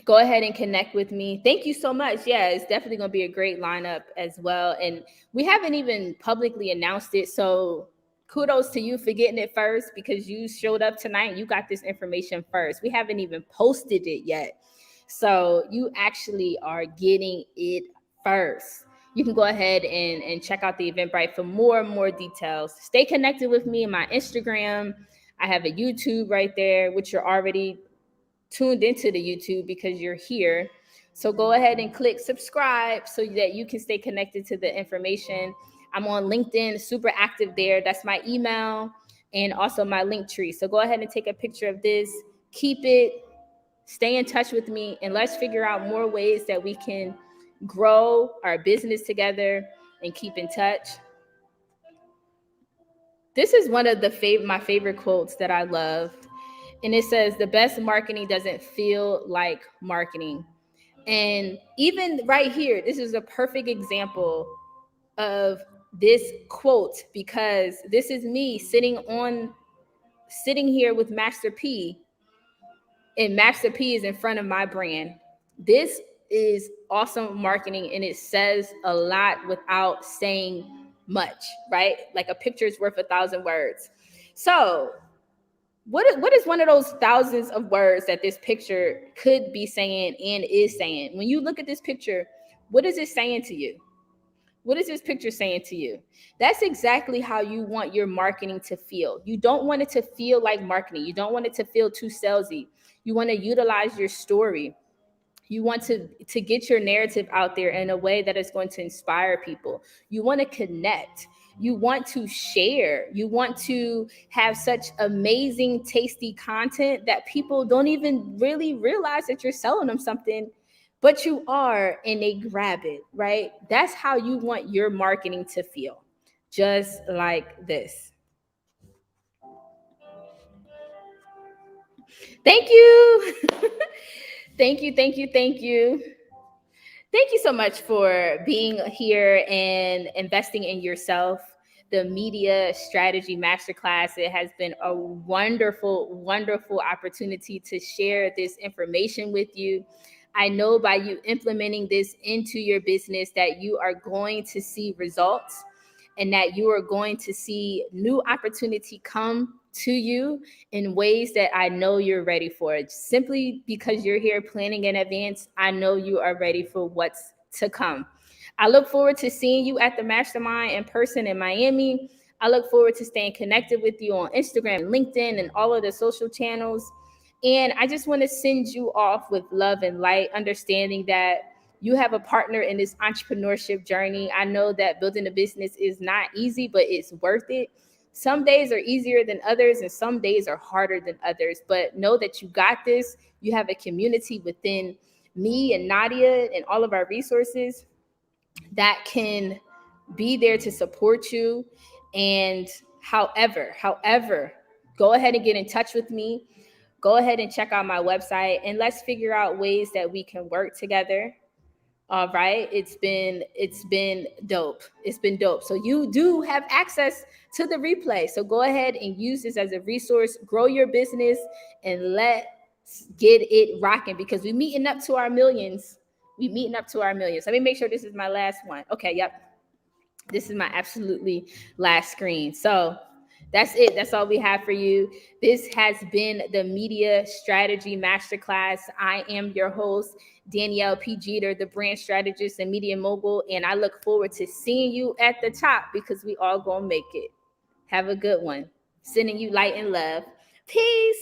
Go ahead and connect with me. Thank you so much. Yeah, it's definitely going to be a great lineup as well. And we haven't even publicly announced it. So kudos to you for getting it first, because you showed up tonight and you got this information first. We haven't even posted it yet. So you actually are getting it first. You can go ahead and check out the Eventbrite for more and more details. Stay connected with me on my Instagram. I have a YouTube right there, which you're already tuned into the YouTube because you're here. So go ahead and click subscribe so that you can stay connected to the information. I'm on LinkedIn, super active there. That's my email. and also my link tree. So go ahead and take a picture of this, keep it, stay in touch with me, and let's figure out more ways that we can grow our business together and keep in touch. This is one of my favorite quotes that I love. And it says, the best marketing doesn't feel like marketing. And even right here, this is a perfect example of this quote, because this is me sitting here with Master P, and Master P is in front of my brand. This is awesome marketing, and it says a lot without saying much, right? Like a picture is worth 1,000 words. So what is one of those thousands of words that this picture could be saying and is saying? When you look at this picture, what is it saying to you? What is this picture saying to you? That's exactly how you want your marketing to feel. You don't want it to feel like marketing. You don't want it to feel too salesy. You want to utilize your story. You want to get your narrative out there in a way that is going to inspire people. You want to connect. You want to share. You want to have such amazing, tasty content that people don't even really realize that you're selling them something, but you are, and they grab it, right? That's how you want your marketing to feel. Just like this. Thank you. Thank you, thank you, thank you. Thank you so much for being here and investing in yourself. The Media Strategy Masterclass. It has been a wonderful, wonderful opportunity to share this information with you. I know by you implementing this into your business that you are going to see results, and that you are going to see new opportunity come to you in ways that I know you're ready for. Simply because you're here planning in advance, I know you are ready for what's to come. I look forward to seeing you at the mastermind in person in Miami. I look forward to staying connected with you on Instagram and LinkedIn and all of the social channels. And I just want to send you off with love and light, understanding that you have a partner in this entrepreneurship journey. I know that building a business is not easy, but it's worth it. Some days are easier than others, and some days are harder than others. But know that you got this. You have a community within me and Nadia and all of our resources that can be there to support you. And however, go ahead and get in touch with me. Go ahead and check out my website, and let's figure out ways that we can work together. All right. It's been dope. It's been dope. So you do have access to the replay. So go ahead and use this as a resource, grow your business, and let's get it rocking, because we meeting up to our millions. We meeting up to our millions. Let me make sure this is my last one. Okay, yep. This is my absolutely last screen. So that's it. That's all we have for you. This has been the Media Strategy Masterclass. I am your host, Danielle P. Jeter, the brand strategist and media mogul. And I look forward to seeing you at the top, because we all gonna make it. Have a good one. Sending you light and love. Peace.